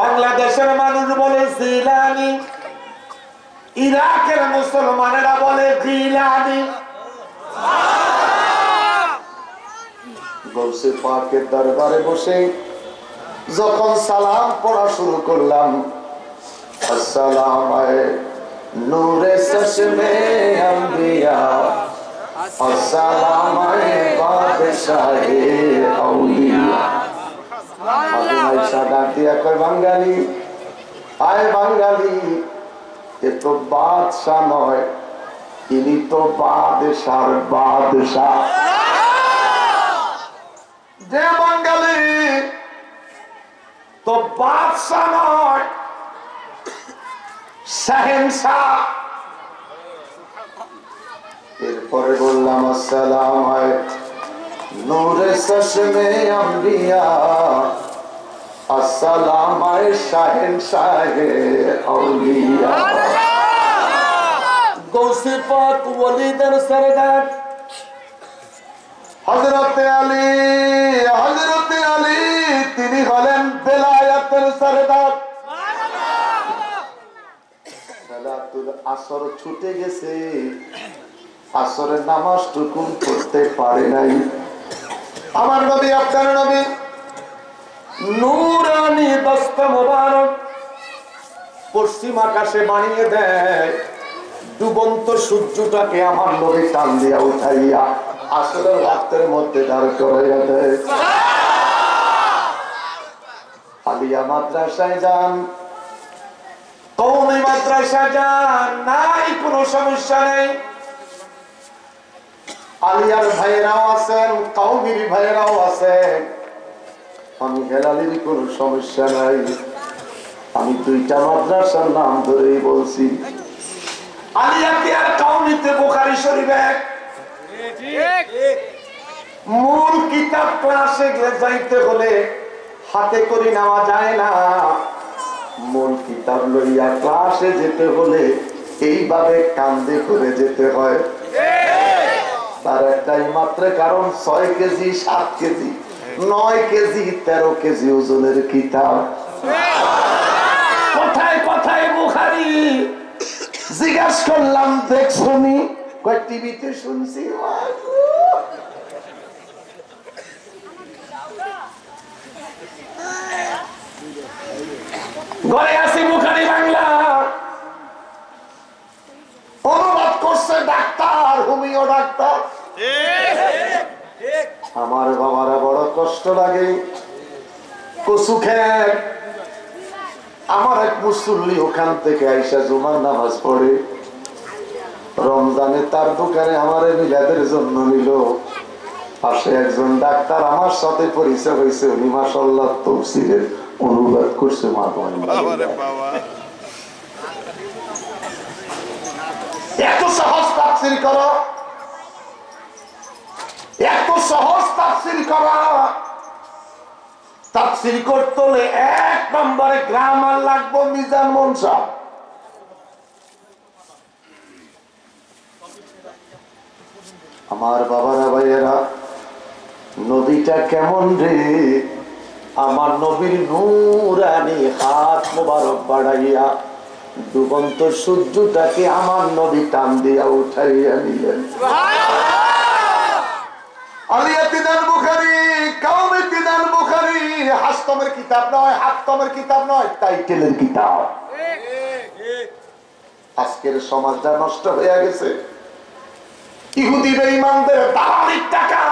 বাংলাদেশের মানুষ বলে জিলানী, ইরাকের মুসলমানেরা বলে জিলানী। গৌসে পাকের দরবারে বসে যখন সালাম পড়া শুরু করলাম, আসসালামু আলাইকুম নূরে চশমে আম্বিয়া, আসসালামু আলাইকুম বাদশাহে আউলিয়া। আয়সা ডাক দিয়া কয়, বাঙালি আয় বাঙালি, এ তো বাদশাহ নয়, ইনি তো বাদশার বাদশাহ। যে বাঙালি তো বাদশাহ নয়, শাহেনশাহ। এরপরে বললাম আসসালামু আলাইকুম নূরে চশমে আম্বিয়া, আসসালামু আলাইকুম শাহেনশাহে আউলিয়া। গৌসে পাক ওলিদের সরদার হযরত আলী, তিনি হলেন বেলায়েতের সরদার। সালাতুল আসর ছুটে গেছে, আসরের নামাজটুকু পড়তে পারে নাই। আমার নবী, আপনার নবী নূরানি দস্ত মোবারক পশ্চিম আকাশে বানিয়ে দেয়, ডুবন্ত সূর্যটাকে আমার নবী টান দিয়া উঠাইয়া আসরের রাতের মধ্যে দাঁড় করাইয়া দেয়। আলিয়া মাদ্রাসায় যান, কওমি মাদ্রাসা যান, নাই কোনো সমস্যা নেই। আলিয়ার ভাইরাও আছেন, কওমির ভাইরাও আছেন, আমি হেলালির কোনো সমস্যা নাই। আমি দুইটা মাদ্রাসার নাম ধরেই বলছি। আলিয়াতে আর কওমিতে বুখারী শরীফ এক। মূল কিতাব ক্লাসে যাইতে হলে হাতে করে নেওয়া যায় না, মূল কিতাব লইয়া ক্লাসে যেতে হলে এইভাবে কান্দে করে যেতে হয়। তার একটাই মাত্র কারণ, 6 কেজি 7 কেজি 9 কেজি 13 কেজি ওজনের কিতাব। কোথায় কোথায় বুখারী? জিজ্ঞাসা করলাম, দেখছনি? কয় টিভিতে শুনছি। ঘরে আছি বুখারী বাংলা, অনুবাদ করছে ডাক্তার, হোমিও ডাক্তার। আমার বাবারা বড় কষ্ট লাগে, কচু খেয়ে। আমার এক মুসল্লি ওখান থেকে আইসা জুমার নামাজ পড়ে, রমজানে তার দোকানে আমার মিলাদের জন্য নিল। পাশে একজন ডাক্তার আমার সাথে পরিচয় হয়েছে, উনি মাশাআল্লাহ তাফসীরের অনুবাদ করছে। এত সহজ তাফসীর করো, এত সহজ তাফসীর করা। তাফসীর করতে হলে 1 নম্বরে গ্রামার লাগবে, মিজান মনসা। আমার বাবারা ভাইয়েরা, নদীটা কেমন রে? আমার নবীর নূরানি হাত মোবারক বাড়াইয়া ডুবন্ত সূর্যটাকে আমার নবী টান দিয়া উঠাইয়া নিলেন। আলিয়াতিদান বুখারী, কওমিতিদান বুখারী, হাস্তমের কিতাব নয়, হাতমের কিতাব নয়, টাইটেলের কিতাব। আজকের সমাজটা নষ্ট হয়ে গেছে। ইহুদি বেঈমানদের দালালির টাকা,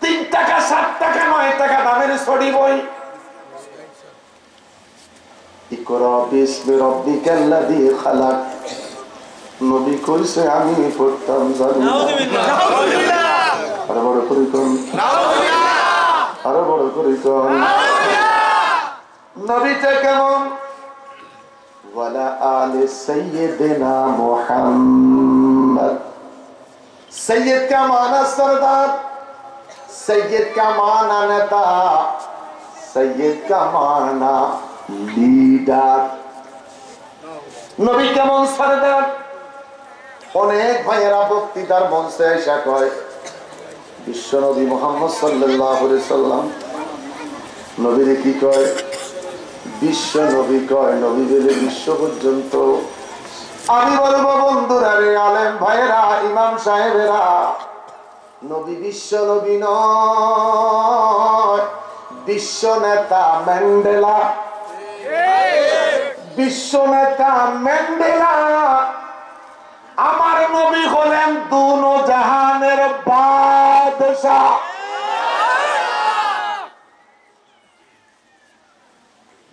3 টাকা 7 টাকা 9 টাকা দামের ছড়ি বই। ইকরা বিসমি রাব্বিকাল্লাযী খালাক। নবী কইছে আমি পড়তাম জানি না। আরো বড় করে কোন, আরো বড় করে কোন। নবীটা কেমন? ওয়ালা আলি সাইয়্যিদিনা মুহাম্মদ। सैयद का माना सरदार, सैयद का माना नेता, सैयद का माना लीडर। नबी केमन सरदार? अनेक भाइयेरा बक्तृतार मंचे एসে কয় বিশ্ব নবী মুহাম্মদ সাল্লাল্লাহু আলাইহি সাল্লাম নবীরে কি কয়? বিশ্ব নবী কয়। নবী বলে বিশ্ব পর্যন্ত। আমি বলবো বন্ধুরা রে, আলেম ভাইয়েরা, ইমাম সাহেবেরা, নবী বিশ্ব নবী নয়, বিশ্ব নেতা ম্যান্ডেলা। বিশ্ব নেতা ম্যান্ডেলা। আমার নবী হলেন দুনো জাহানের বাদশাহ।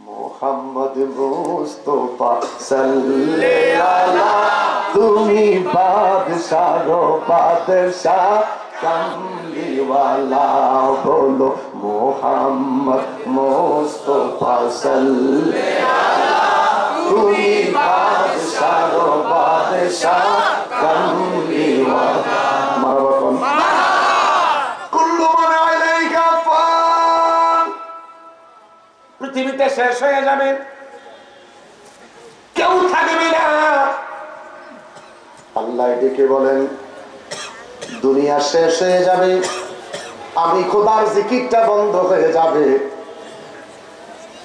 মোহাম্মদ মুস্তাফা সাল্লাল্লাহু আলা, তুমি বাদশাহ রো বাদশাহ কামলিওয়ালা। বলো মোহাম্মদ মুস্তাফা সাল্লাল্লাহু আলা, তুমি বাদশাহ রো বাদশাহ কামলিওয়ালা। মারহাবা। কুল্লু মান আলাইকা ফান। পৃথিবীতে শেষ হয়ে যাবে, কেউ থাকবে না। আল্লাহ ডেকে বলেন দুনিয়া শেষ হয়ে যাবে, আমি খোদার জিকিরটা বন্ধ হয়ে যাবে,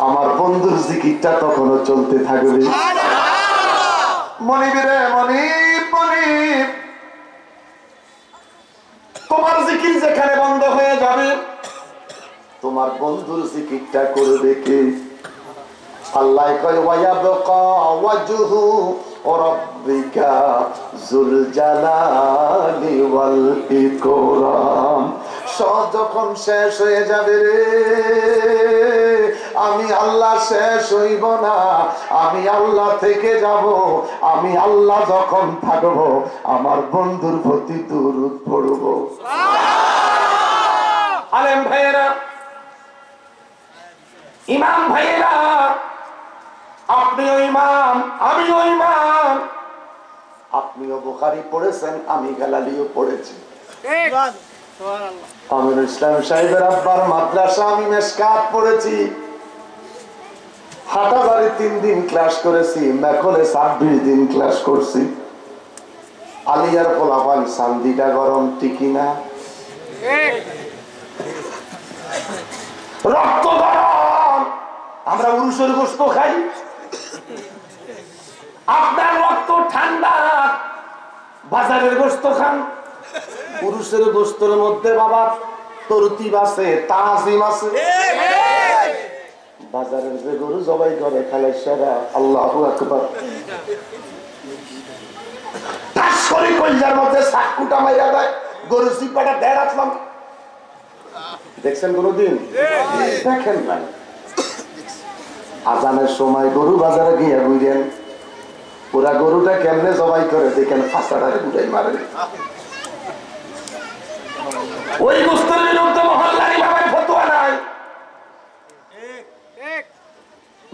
আমার বন্ধুর জিকিরটা তখনও চলতে থাকবে। মনিব রে মনিব, মনিব, তোমার জিকির যেখানে বন্ধ হয়ে যাবে, তোমার বন্ধুর জিকিরটা করবে কে? আল্লাহ কয় ওয়ায়াবকা ওয়াজহু রাব্বিকা যুল জালালি ওয়াল ইকরাম। সব যখন শেষ হয়ে যাবে রে, আমি আল্লাহ শেষ হইব না, আমি আল্লাহ থেকে যাব। আমি আল্লাহ যখন থাকব, আমার বন্ধুর প্রতি দুরূদ পড়ব। আলেম ভাইয়েরা, ইমাম ভাইয়েরা, আপনিও ইমাম, আমিও ইমাম। আপনিও বুখারী পড়েছেন, আমি গালালিও পড়েছি। আমির ইসলাম সাহেবের আব্বার মাদ্রাসা আমি মেশকাত পড়েছি। হাটাজারি 3 দিন ক্লাস করেছি, মেখলে 26 দিন ক্লাস করছি। আলিয়ার পোলাপান সান্দিটা গরম টিকি না, রক্ত গরম। আমরা উরুসের গোশত খাই, আপনার রক্ত ঠান্ডা, বাজারের গোশত খান। পুরুষের গোশতের মধ্যে বাবা তরতিব আছে, তাজিম আছে। বাজারের যে গরু জবাই করে খালাই সারা, আল্লাহু আকবার, তাস করে কলজার মধ্যে সাকুটা মাইরা দেয়, গরু জিব্বাটা দেয় রাখলাম। দেখছেন কোনদিন? দেখেন নাই। আজানের সময় গরু বাজারে গিয়ে বুঝেন ওরা গরুটা কেমনে জবাই করে, দেখেন ফাঁসাটাকে বুঝাই মারে। ওই গোস্তের বিরুদ্ধে মহল্লারি ভাবে ফতোয়া নাই।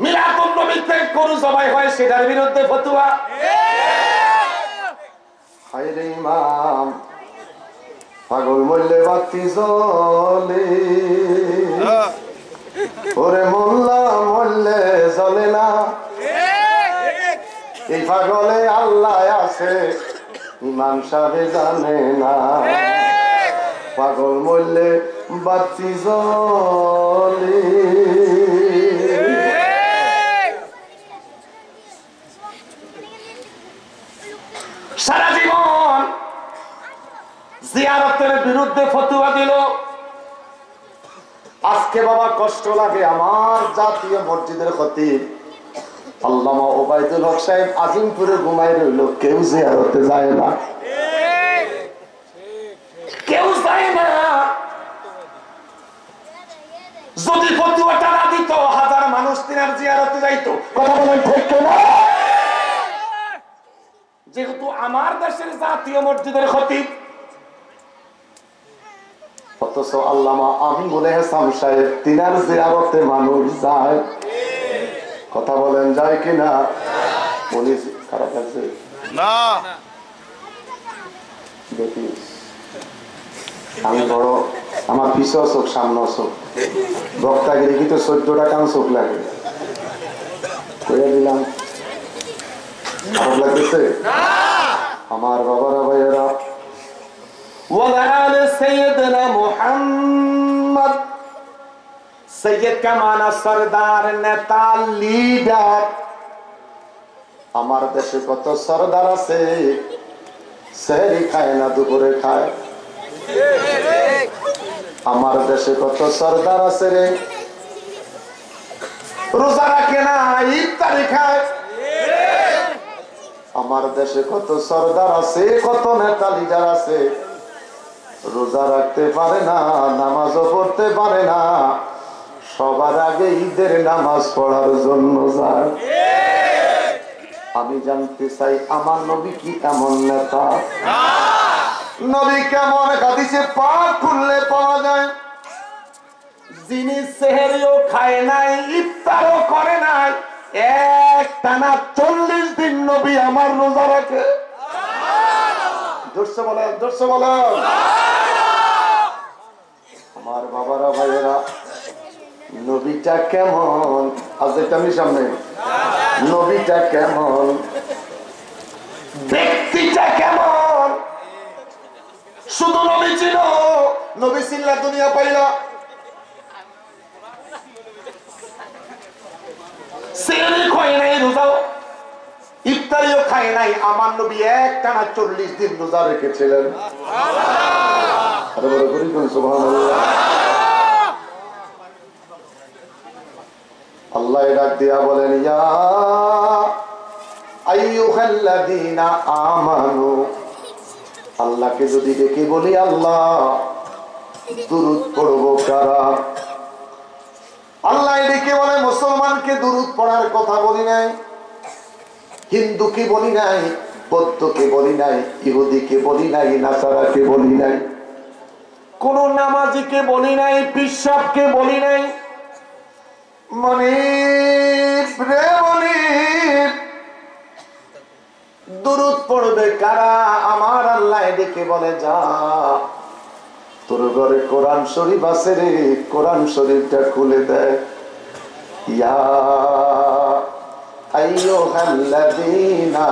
মিলাদুন নবীতে গরু জবাই হয়, সেটার বিরুদ্ধে ফতোয়া। হায় রে ইমাম, পাগল মরলে বাতি জ্বলে, ওরে মোল্লা মরলে জ্বলে না। এই পাগলে আল্লাহ আছে, ইমাম সাহেব জানে না। পাগল মরলে বাতি জ্বলে। সারা জীবন জিয়ারতের বিরুদ্ধে ফতোয়া দিল। আজকে বাবা কষ্ট লাগে, আমার জাতীয় মসজিদের খতিব আল্লামা ওবায়দুল হক সাহেব আজিমপুরে ঘুমাই রইল, কেউ জিয়ারতে যায় না, কেউ যায় না। যদি ফতোয়াটা না দিত, হাজার মানুষ তিনার জিয়ারতে চাইতো। কথা বলেন ঠিক কিনা? যেহেতু আমার দেশের জাতীয় মসজিদের খতিব, অথচ আল্লামা আমিনুল ইহসান সাহেব তিনার জিয়ারতে মানুষ যায়। কথা বলেন যায় কিনা? বলি খারাপ আছে না? দেখিস আমি বড়, আমার পিছু চোখ সামনে চোখ, বক্তাগিরি কিন্তু 14টা কান চোখ লাগে। কইয়া দিলাম খারাপ লাগতেছে? আমার বাবারা ভাইয়েরা, ওয়ালাল সাইয়্যিদনা মুহাম্মদ, সৈয়দ কা মানা সরদার, নেতা, লিডার। আমার দেশে কত সরদার আছে, সেহরি খায় না দুপুরে খায়। আমার দেশে কত সরদার আছে রে, রোজা রাখে না ইফতারি খায়। আমার দেশে কত সরদার আছে, কত নেতা লিডার আছে, রোজা রাখতে পারে না, নামাজও পড়তে পারে না, সবার আগে ঈদের নামাজ পড়ার জন্য যায়। আমি জানতে চাই আমার নবী কি এমন নেতা? নবী কেমন? হাদিসে পাক খুললে পাওয়া যায়, যিনি সেহরিও খায় নাই, ইফতারও করে নাই, একটানা 40 দিন নবী আমার রোজা রাখে। জোরসে বলেন, জোরসে বলেন। আমার বাবারা ভাইয়েরা, নবীটা কেমন? আজ আমি সামনে, নবীটা কেমন, ব্যক্তিটা কেমন? শুধু নবী ছিল, নবী চিল্লা দুনিয়া পাইলা। সেহরি খায় নাই, রোজাও ইফতারিও খায় নাই, আমার নবী একটানা 40 দিন রোজা রেখেছিলেন। আল্লাহ ডাক দিয়া বলেন, ইয়া আইয়ুহাল্লাযীনা আমানু। আল্লাহকে যদি ডেকে বলি আল্লাহ, দুরূদ পড়বো কারা? আল্লাহ ডেকে বলে মুসলমানকে দুরূদ পড়ার কথা বলি নাই, হিন্দুকে বলি নাই, বৌদ্ধকে বলি নাই, ইহুদিকে বলি নাই, নাসারাকে বলি নাই, কোন নামাজিকে বলি নাই, পিশাবকে বলি নাই। মনে রে বলি, দুরূদ পড়বে কারা? আমার আল্লাহ ডেকে বলে, যা তোর ঘরে কোরআন শরীফ আছে রে, কোরআন শরীফটা খুলে দেয়। ইয়া আইয়ুহাল্লাযীনা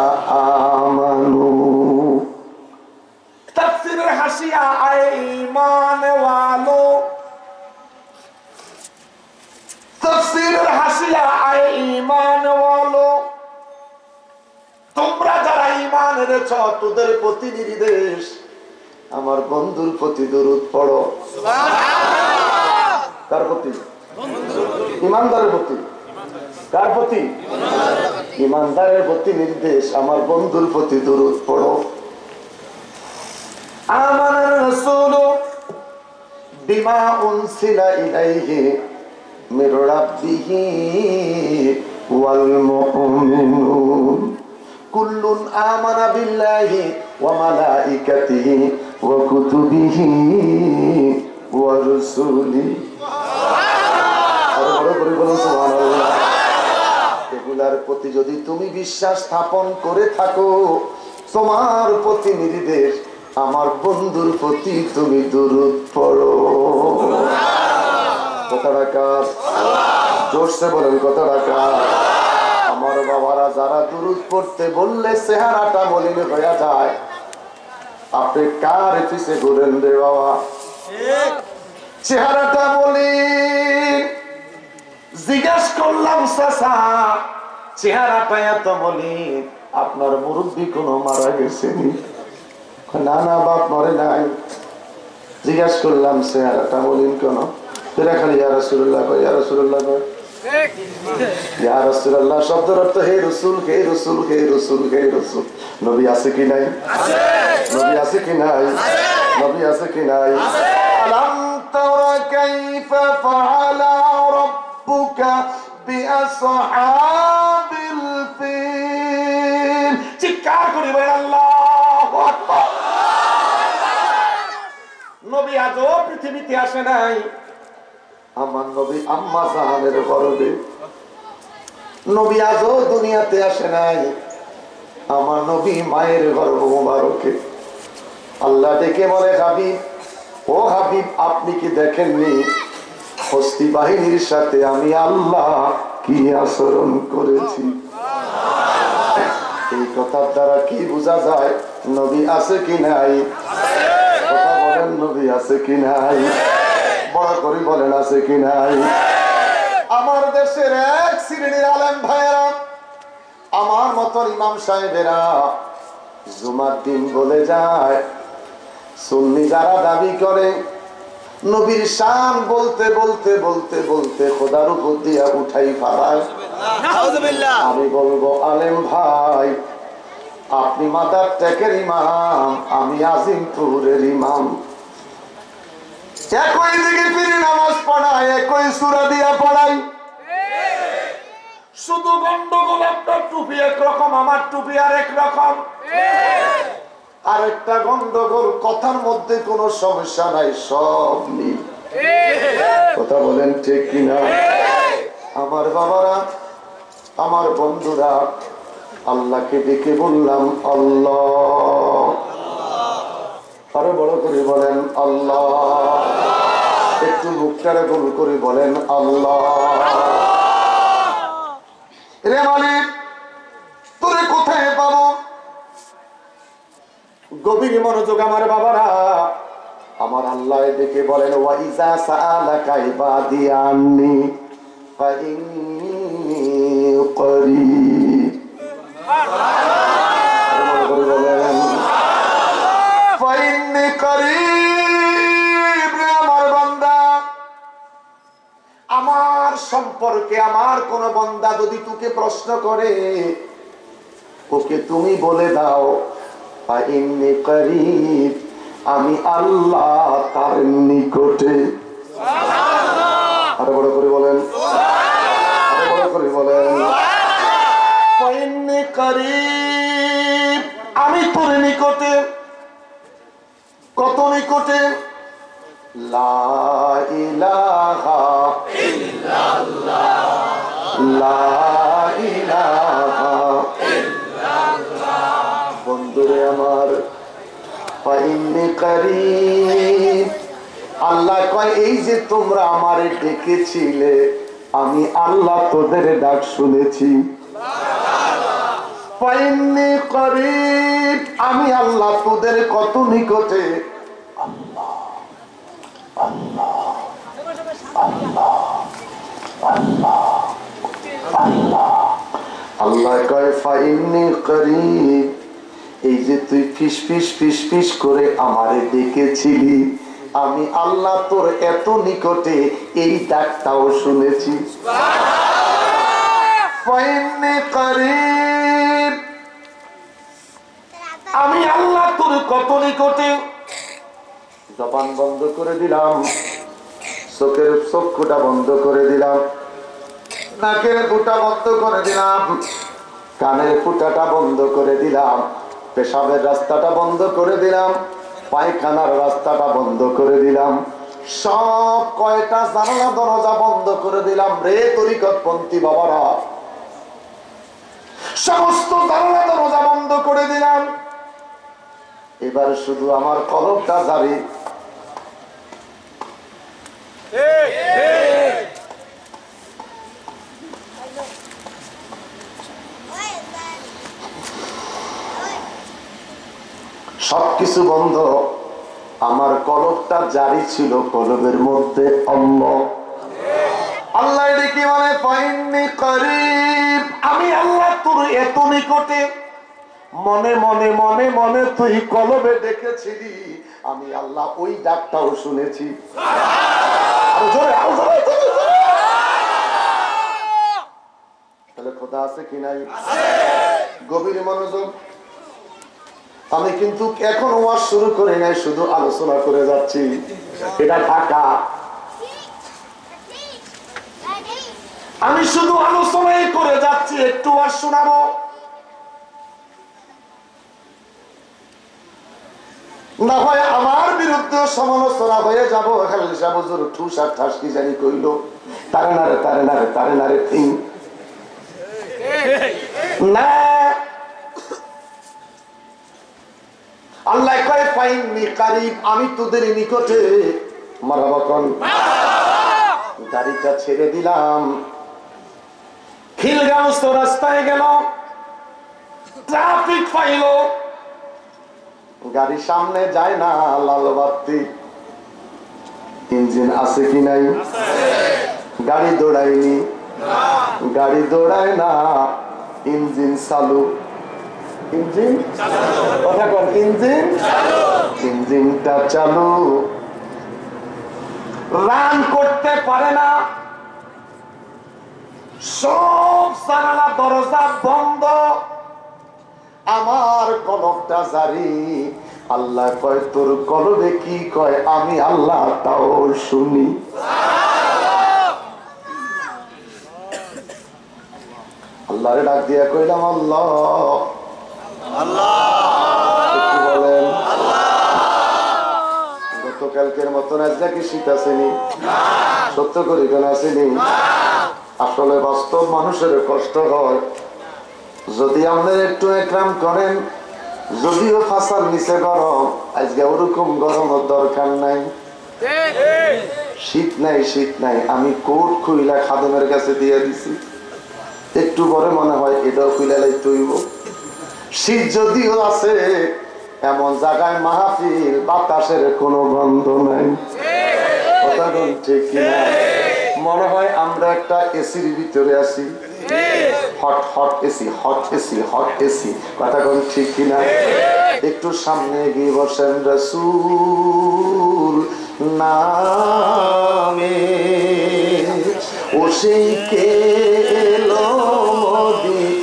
আমানু। তাফসীরের হাসিয়া, আয় ঈমান ওয়ালো। তাফসীরের হাসিয়া, আয় ঈমান ওয়ালো। তোমরা যারা ঈমান এনেছ, তোদের প্রতি নির্দেশ, আমার বন্ধুর প্রতি দুরূদ পড়ো। সুবহানাল্লাহ। কার প্রতি? ঈমানদারের প্রতি। কার প্রতি? ঈমানদারের প্রতি নির্দেশ, আমার বন্ধুর প্রতি দুরূদ পড়ো। আমানার রাসূলু বিমা উনসিলা ইলাইহি মির রাব্বিহি ওয়াল মুমিনুন কুল্লুন আমানা বিল্লাহি ওয়া মালাইকাতিহি ওয়া কুতুবিহি ওয়া রুসুলিহি। সুবহানাল্লাহ। এগুলার প্রতি যদি তুমি বিশ্বাস স্থাপন করে থাকো, তোমার প্রতি নির্দেশ, আমার বন্ধুর প্রতি তুমি দুরূদ পড়ো। কথাটা কার? জোরসে বলেন, কথাটা কার? আমার বাবারা, যারা দুরূদ পড়তে বললে চেহারাটা মলিন হয়ে যায়, আপনি কার পিছে ঘুরেন রে বাবা? চেহারাটা মলিন। জিজ্ঞাস করলাম, চাচা চেহারাটা এত মলিন, আপনার মুরব্বী কোনো মারা গেছেনি? না না বাপ মরে নাই। জিজ্ঞাস করলাম চেহারাটা মলিন কেন? তোরা খালি ইয়া রাসূলুল্লাহ কয়, ইয়া রাসূলুল্লাহ কয়। ইয়া রাসূলুল্লাহ শব্দের অর্থ হে রাসূল, হে রাসূল, হে রাসূল, হে রাসূল। নবী আছে কি নাই? নবী আছে কি নাই? নবী আছে কি নাই? আলাম তারা কাইফা ফাআলা রাব্বুকা বিআসহাবিল চিৎকার করি বলেন আল্লাহু আকবার। নবী আজও পৃথিবীতে আসে নাই, আমার নবী আম্মা জাহানের গর্ভে। নবী আজও দুনিয়াতে আসে নাই, আমার নবী মায়ের গর্ভ মোবারকে। আল্লাহ ডেকে বলে, হাবিব, ও হাবিব, আপনি কি দেখেননি হস্তি বাহিনীর সাথে আমি আল্লাহ কি আচরণ করেছি? এই কথার দ্বারা কি বোঝা যায় নবী আছে কি নাই? কথা বলেন, নবী আছে কি নাই? বড় করে বলেন, আছে কি নাই? আমার দেশের এক শ্রেণীর আলেম ভাইয়েরা, আমার মতন ইমাম সাহেবেরা জুমার দিন বলে যায়, সুন্নি যারা দাবি করে নবীর শান বলতে বলতে বলতে বলতে খোদার উপর দিয়া উঠাই ফালায়। আমি বলবো, আলেম ভাই, আপনি মাদার টেকের ইমাম, আমি আজিমপুরের ইমাম। একই দিকে ফিরে নামাজ পড়াই, একই সূরা দিয়া পড়াই, শুধু গন্ডগোল আপনার টুপি একরকম, আমার টুপি আরেক রকম। আরেকটা গন্ডগোল, কথার মধ্যে কোনো সমস্যা নাই, সব মিল। কথা বলেন ঠিক কিনা? আমার বাবারা, আমার বন্ধুরা, আল্লাহকে ডেকে বললাম আল্লাহ। আরো বড় করে বলেন আল্লাহ। একটু মুখটারে গোল করে বলেন আল্লাহ। রে মালিক, তোরে কোথায় পাবো? গভীর মনোযোগ আমার বাবারা, আমার আল্লাহ দেখে বলেন, ওয়াইজা সাআলাকা ইবাদি আন্নি ফাইন্নী করিব। বলেন ফাইন্নী করিব। আমার বান্দা, আমার সম্পর্কে আমার কোন বান্দা যদি তোকে প্রশ্ন করে, ওকে তুমি বলে দাও ফাইন্নী করিব, আমি আল্লাহ তার নিকটে। আরো বড় করে বলেন, আরো বড় করে বলেন, ফাইন্নী করিব, আমি তোর নিকটে। কত নিকটে? লা ইলাহা ইল্লাল্লাহ, লা ইলাহা ইল্লাল্লাহ। বন্ধুরে আমার, ফাইন্নী করিব, আল্লাহ কয়, এই যে তোমরা আমারে ডেকেছিলে, আমি আল্লাহ তোদের ডাক শুনেছি। ফাইন্নী করিব, আমি আল্লাহ তোদের কত নিকটে। আল্লাহ আল্লাহ আল্লাহ আল্লাহ আল্লাহ। আল্লাহ কয় ফাইন্নী করিব, এই যে তুই ফিস ফিস ফিস ফিস করে আমারে ডেকেছিলি, আমি আল্লাহ তোর এত নিকটে, এই ডাকটাও শুনেছি। ফাইন্নী করিব, আমি আল্লাহ তোর কত নিকটে। জবান বন্ধ করে দিলাম, চোখের চক্ষুটা বন্ধ করে দিলাম, নাকের ফুটা বন্ধ করে দিলাম, কানের ফুটাটা বন্ধ করে দিলাম, পেশাবের রাস্তাটা বন্ধ করে দিলাম, পায়খানার রাস্তাটা বন্ধ করে দিলাম, সব কয়টা জানালা দরজা বন্ধ করে দিলাম। রে তরিকতপন্থী বাবারা, সমস্ত জানালা দরজা বন্ধ করে দিলাম। এবার শুধু আমার কলবটা জারি। সবকিছু বন্ধ, আমার কলবটা জারি ছিল, কলবের মধ্যে আল্লাহ। আল্লাহ ডেকে মানে ফাইন্নী করিব, আমি আল্লাহ তোর এত নিকটে। মনে মনে মনে মনে তুই কলবে দেখেছিলি, আমি আল্লাহ ওই ডাকটাও শুনেছি। তাহলে খোদা আছে কি নাই? গভীর মনোযোগ। আমি কিন্তু এখন ওয়াজ শুরু করি নাই, শুধু আলোচনা করে যাচ্ছি। এটা ঢাকা, আমি শুধু আলোচনাই করে যাচ্ছি, একটু ওয়াজ শোনাবো। না হয় আমার বিরুদ্ধে সমালোচনা হয়ে যাবো। খালি সাবুজুর ঠুস আর ঠাস কি জানি কইল, তারে নারে তারে নারে তারে নারে তিন না। আল্লাহ কয় ফাইন্নি কারিব, আমি তোদের নিকটে। মারাবাকন গাড়িটা ছেড়ে দিলাম, খিলগাঁওস্থ রাস্তায় গেল, ট্রাফিক পাইল, গাড়ি সামনে যায় না, লাল বাতি, ইঞ্জিন আছে কি নাই, গাড়ি দৌড়ায়নি, গাড়ি দৌড়ায় না, ইঞ্জিন চালু, ইঞ্জিন কথা কর, ইঞ্জিন ইঞ্জিনটা চালু, রান করতে পারে না, সব জানালা দরজা বন্ধ, আমার কলবটা জারি। আল্লাহ কয় তোর কলবে কি কয় আমি আল্লাহ তাও শুনি। আল্লাহরে ডাক দিয়া কইলাম আল্লাহ, বলেন গতকালকের মতন আজ নাকি শীত আসেনি, সত্য করি কেন আসেনি? আসলে বাস্তব মানুষের কষ্ট হয়। যদি আমাদের একটু একরাম করেন, যদিও ফাঁসার নিচে গরম, আজকে ওরকম গরমের দরকার নাই। শীত নাই, শীত নাই, আমি কোট খুইলা খাদেমের কাছে দিয়ে দিছি, একটু পরে মনে হয় এটাও খুইলাই তৈব। শীত যদিও আছে, এমন জায়গায় মাহফিল, বাতাসের কোনো গন্ধ নাই, কথা বল ঠিক কিনা? মনে হয় আমরা একটা এসির ভিতরে আছি, hot hot AC, hot AC, hot AC, কথা বল ঠিক কিনা? একটু সামনে গিয়ে বসেন রাসূল নামে, ও সেই কে এলো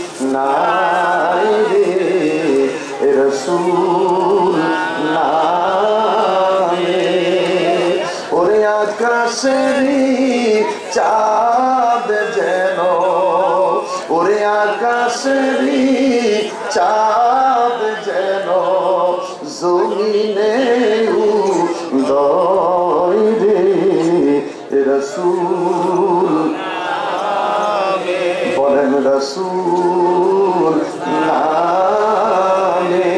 মদিনায় রে, রাসূল নামে, ওরে আকাশেরই চাঁদ যেন, ওরে আকাশেরই চাঁদ যেন জমিনে উদয় রে, রাসূল বলেন রাসূল নামে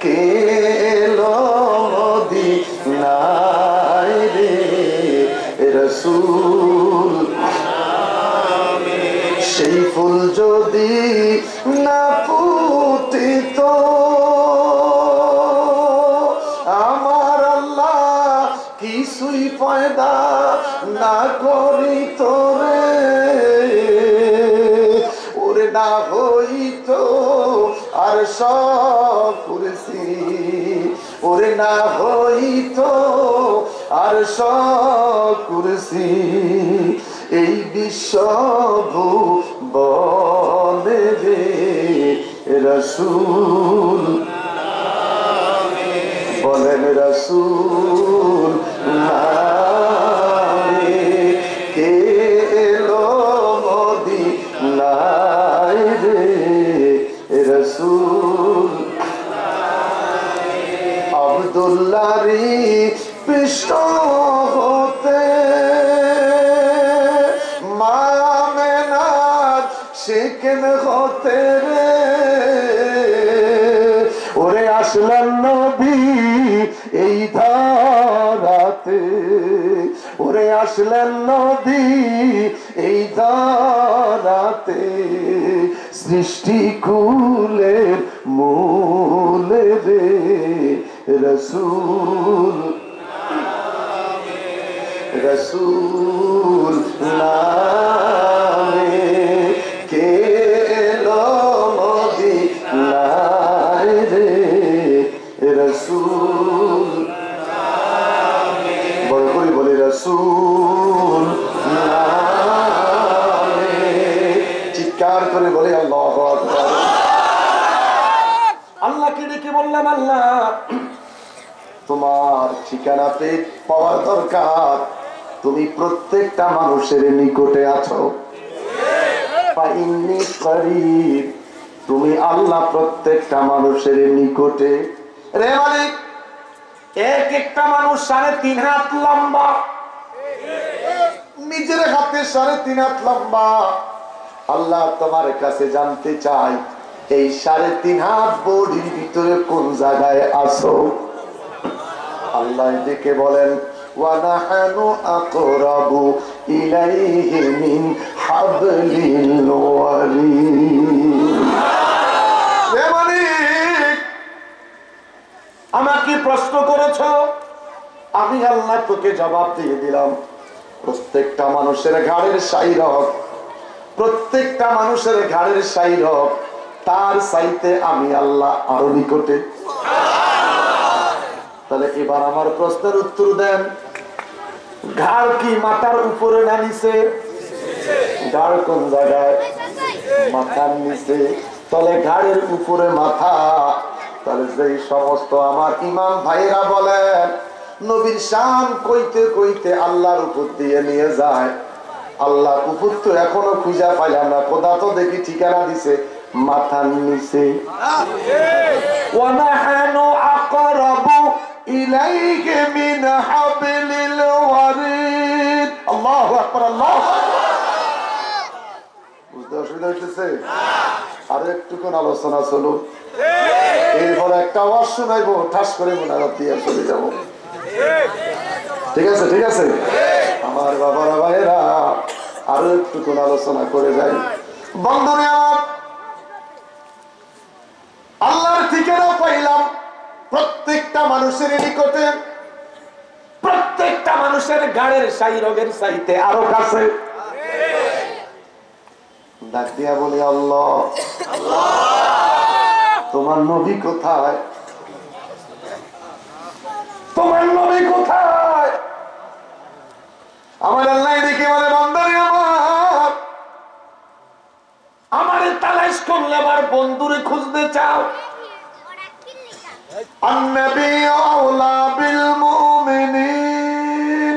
কে এলো মদিনায় রে, রাসূল সেই ফুল যদি না ফুটিত আমার আল্লাহ কিছুই পয়দা না করিত রে, ওরে না হইত আর সব কুরসি, ওরে না হইত আর সব কুরসি, এই বিশ্ব ভুবনে রে, রাসূল বলেন রাসূল নামে কে এলো মদিনায় রে, রাসূল আব্দুল্লাহরি পৃষ্ঠ হতে মামেনাত সেকেন হতে রে, ওরে আসলেন নবী এই ধারাতে, ওরে আসলেন নবী এই ধারাতে, সৃষ্টি কুলের মূলে রে, রাসূল রাসূল নামে কে এলো মদিনায় রে, রাসূল বড় করে বলে রাসূল নামে, চিৎকার করে বলে আল্লাহু আকবার। আল্লাহকে ডেকে বললাম আল্লাহ তোমার ঠিকানাতে পাওয়ার দরকার, তুমি প্রত্যেকটা মানুষের নিকটে আছো, তুমি আল্লাহ প্রত্যেকটা মানুষের নিকটে রে মালিক। এক একটা মানুষ 3.5 হাত লম্বা, নিজের হাতে 3.5 হাত লম্বা। আল্লাহ তোমার কাছে জানতে চাই, এই 3.5 হাত বডির ভিতরে কোন জায়গায় আছো? আল্লাহ দেখে বলেন ওয়ানাহানু আকরাবু ইলাইহি মিন হাবলিল ওয়ারিদ। হে মালিক, আমাকে প্রশ্ন করেছো, আমি আল্লাহ তোকে জবাব দিয়ে দিলাম। প্রত্যেকটা মানুষের ঘাড়ের শাইরক, প্রত্যেকটা মানুষের ঘাড়ের শাইরক তার চাইতে আমি আল্লাহ আরো নিকটে। তাহলে এবার আমার প্রশ্নের উত্তর দেন, ঘাড় কি মাথার উপরে না নিচে? ঘাড় কোন জায়গায়? মাথার নিচে। তাহলে ঘাড়ের উপরে মাথা। তাহলে যেই সমস্ত আমার ইমাম ভাইরা বলেন নবীর শান কইতে কইতে আল্লাহর উপর দিয়ে নিয়ে যায়, আল্লাহর উপর তো এখনো খুঁজা পাইলাম না, খোদা তো দেখি ঠিকানা দিছে মাথার নিচে। ওয়ানাহানু আকরাবু ইলাইহি মিন হাবলিল ওয়ারিদ। আল্লাহু আকবার, আল্লাহু আকবার। বুঝতে অসুবিধা হইতেছে? আরো একটুক্ষণ আলোচনা চলো, এরপরে একটা আওয়াজ শোনাইবো, ঠাস করে মুনাজাত দিয়ে চলে যাবো। ঠিক আছে? ঠিক আছে আমার বাবারা ভাইয়েরা, আরো একটুক্ষণ আলোচনা করে যাই। বন্ধুরা আমার, আল্লাহর ঠিকানা পাইলাম প্রত্যেকটা মানুষের নিকটে, প্রত্যেকটা মানুষের গাড়ের শাইরগের চাইতে আরো কাছে। ডাক দিয়া বলি আল্লাহ, তোমার নবী কোথায়? তোমার নবী কোথায়? আমার আল্লাহ দেখে বলে বান্দারে আমার, আমারে তালাশ করলে আমার বন্ধুরে খুঁজতে চাও? আন-নবী আওলা বিল মুমিনিন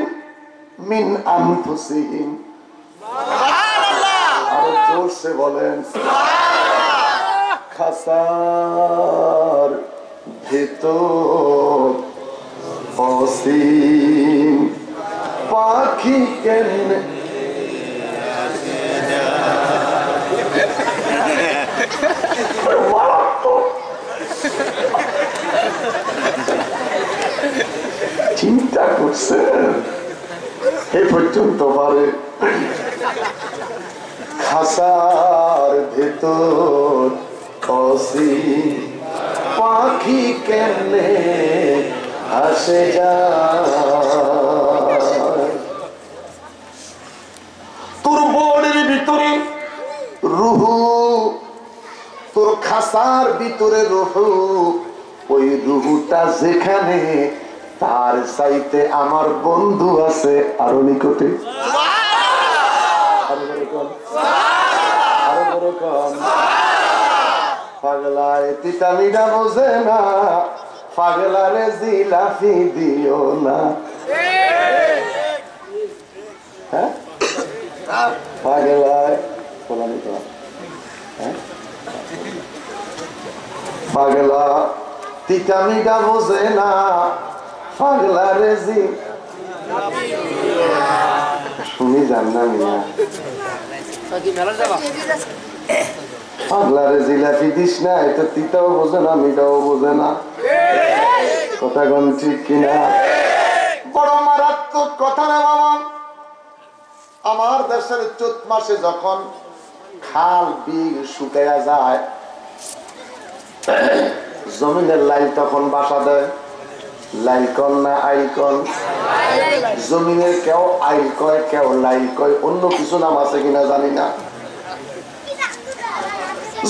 মিন আনফুসিহিম। আরো জোরসে বলেন খাসার ভেতর অসীম পাখি কেন চিন্তা করছেন এ পর্যন্ত পারে? খাসার ভেতর অসীম পাখি কেমনে আসে যায়। তোর বডির ভিতরে রুহু, তোর খাসার ভিতরে রুহু, ওই রুহুটা যেখানে তার চাইতে আমার বন্ধু আছে আরো নিকটে। আরো বড় কম। পাগলায় তিতামিটা বোঝে না, পাগলারে জিলাফি দিও না। হ্যাঁ পাগলায় পাগলা তিতামিটা বোঝে না, পাগলারে জি শুনি যান না মিয়া। পাগলারে জিলাপি দিস না, এটা তিতাও বোঝে না মিটাও বোঝে না। কথা কোন ঠিক কিনা? বড় মারাত্মক কথা না বাবা। আমার দেশের চৈত মাসে যখন খাল বিল শুকাইয়া যায়, জমিনের লাইল তখন বাসা দেয়। লাইল কন না আইল কন? জমিনের কেউ আইল কয়, কেউ লাইল কয়, অন্য কিছু নাম আছে কিনা জানি না।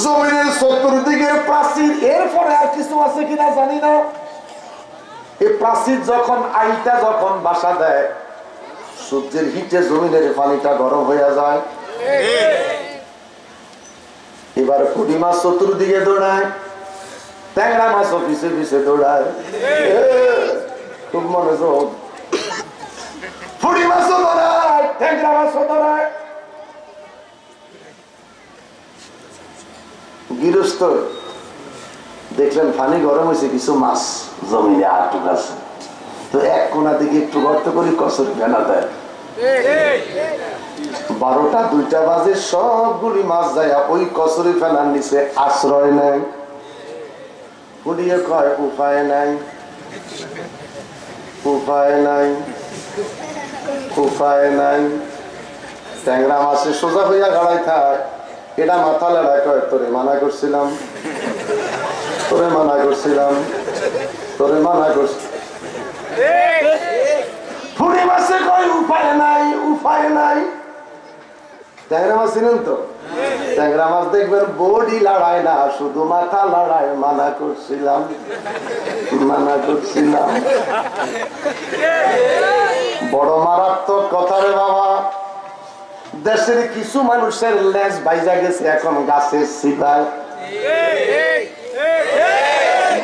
জমিনের চতুর্দিকে প্রাচীর, এরপরে আর কিছু আছে কিনা জানি না। এই প্রাচীর যখন আইলটা যখন বাসা দেয়, সূর্যের হিটে জমিনের পানিটা গরম হয়ে যায়। এবার পুঁটি মাছ চতুর্দিকে দৌড়ায়, ট্যাংরা মাছও পিছে পিছে দৌড়ায়। খুব মনোযোগ। পুঁটি মাছও দৌড়ায়, ট্যাংরা মাছও দৌড়ায়। গৃহস্থ দেখলেন পানি গরম হয়েছে, কিছু মাছ জমিনে আটক আছে। তো এক কোনা দিকে একটু গর্ত করে কসুরি ফেনা দেয়। 12টা 2টা বাজে সবগুলি মাছ যায় ওই কসুরি ফেনার নিচে আশ্রয় নেয়। পুড়িয়ে কয় উপায় নাই, উপায় নাই, উপায় নাই। ট্যাংরা মাছে সোজা হইয়া গাড়াই থাক, এটা মাথা লড়াই কয় তোরে মানা করছিলাম, তোরে মানা করছিলাম, তোরে মানা করছি। পুরি মাছে কয় উপায় নাই, উপায় নাই। ট্যাংরা মাছ চিনেন তো? ট্যাংরা মাছ দেখবেন বডি লড়াই না, শুধু মাথা লড়াই। মানা করছিলাম, মানা করছিলাম। বড় মারাত্মক কথা রে বাবা। দেশের কিছু মানুষের লেজ বাইজা গেছে এখন গাছের সিবায়,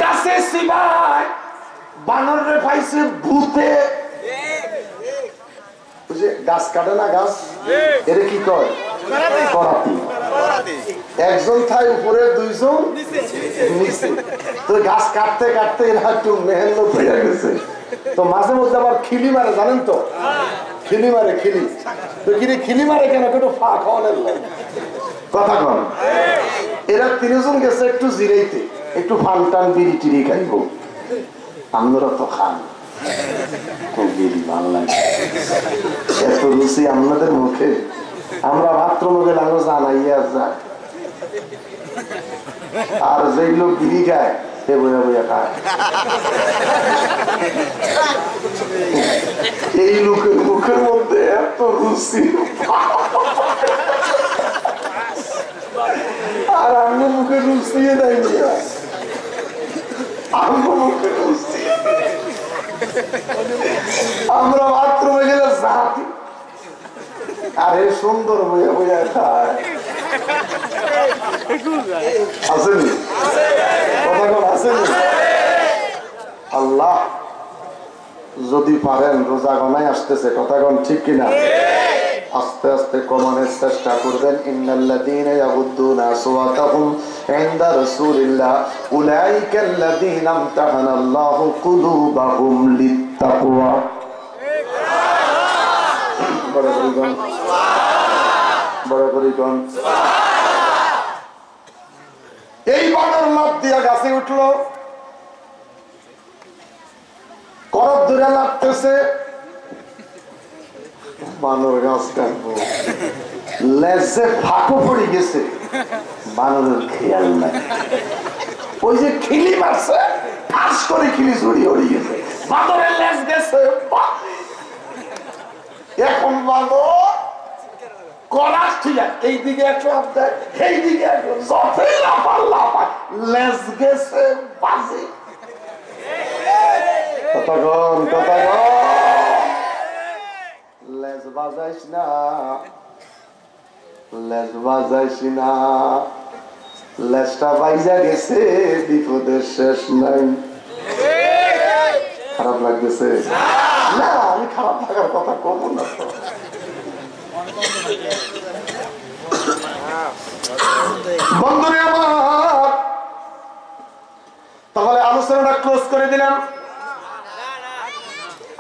গাছের সিবায়। বানরে পাইছে ভূতে। গাছ কাটে না, গাছ এর কি কয়? করাতি। একজন থাই উপরে, দুইজন নিচে। তো গাছ কাটতে কাটতে এরা একটু মেহনত হয়ে গেছে। তো মাঝে মধ্যে আবার খিলি মারে, জানেন তো? খিলি মারে, খিলি। তো কিরে খিলি মারে কেন? একটু ফা খাওয়ানোর কথা কন। এরা 3 জন গেছে একটু জিরাইতে, একটু ফান টান বিড়ি টিড়ি খাইব। আপনারা তো খান, বিড়ি ভালো লাগে, এত রুচি আপনাদের মুখে। আমরা বাথরুমে গেলে আমরা জানাইয়া যায়। আর যেই লোক বিড়ি খায় সে বইয়া বইয়া খায়। এই লোকের মুখের মধ্যে এত রুচি, আর আমার মুখে রুচি নাই। আমার মুখে রুচি, আমরা বাথরুমে গেলে জাতি আরে সুন্দর বইয়া বইয়া খায়। আসেনি কথা কোন? আসেনি? আল্লাহ যদি পারেন, রোজা গনায় আসতেছে, কথা কোন ঠিক কিনা? আস্তে আস্তে কমানোর চেষ্টা করবেন। ইন্নাল্লাযীনা ইয়াগুদ্দুনা আসওয়াতাহুম ইনদা রাসূলিল্লাহ উলাইকাল্লাযীনা ইমতাহানাল্লাহু কুলুবাহুম লিত্তাকওয়া। বড় করে কোন, বড় করে কোন। এই বানর লাফ দিয়া গাছে উঠলো, করব ধরে লাগতেছে। বানর গাছ কাটবো, লেজে ফাঁকো পড়ে গেছে, বানরের খেয়াল নাই। ওই যে খিলি মারছে, ঠাস করে খিলি জড়িয়ে উড়ে গেছে, বানরের লেজ গেছে। এখন বানর কলার ঠিক এইদিকে এক লাফ দেয়, এইদিকে এক লাফ, যতই লাফার লাফায়, লেজ গেছে বাজে। কতক্ষণ, কতক্ষণ লেজ বাজাইস না, লেজ বাজাইস না। লেজটা বাইজা গেছে, বিপদের শেষ নাই। খারাপ লাগতেছে না? আমি খারাপ লাগার কথা কম না তো। বন্ধুরে আমার, তাহলে আলোচনাটা ক্লোজ করে দিলাম।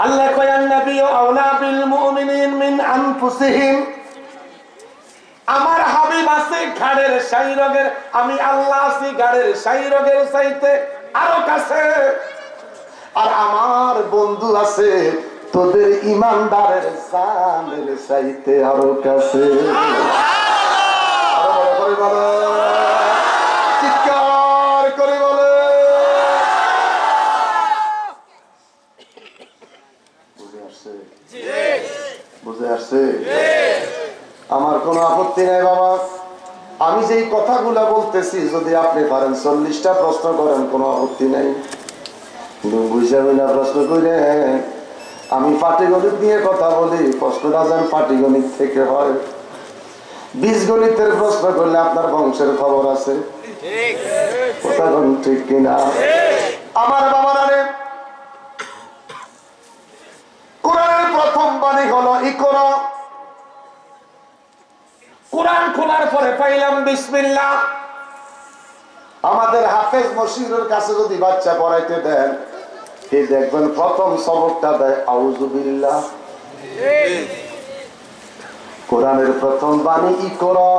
আল্লাহ কয়ান নবী আওলা বিল মুমিনিন মিন আনফুসিহিম। আমার হাবিব আছে ঘাড়ের শাই রোগের, আমি আল্লাহ আছি ঘাড়ের শাই রোগের চাইতে আরো কাছে। আর আমার বন্ধু আছে তোদের ইমানদারের জানের চাইতে আরো কাছে। চিৎকার করে বলে বুঝে আসছে? আমার কোনো আপত্তি নাই বাবা। আমি যেই কথাগুলা বলতেছি যদি আপনি পারেন 40টা প্রশ্ন করেন, কোনো আপত্তি নাই। বুঝাবিনা প্রশ্ন করে আমি পাটিগণিত নিয়ে কথা বলি, প্রশ্নটা যেন পাটিগণিত থেকে হয়। বীজগণিতের প্রশ্ন করলে আপনার বংশের খবর আছে, কথা কোন ঠিক কিনা? আমার বাবারে, কোরআনের প্রথম বাণী হলো ইকরা। কোরআন খোলার পরে পাইলাম বিসমিল্লাহ। আমাদের হাফেজ মশিরের কাছে যদি বাচ্চা পড়াইতে দেন, এই দেখবেন প্রথম সবকটা দেয় আউযু বিল্লাহ। কোরআনের প্রথম বাণী ইকরা,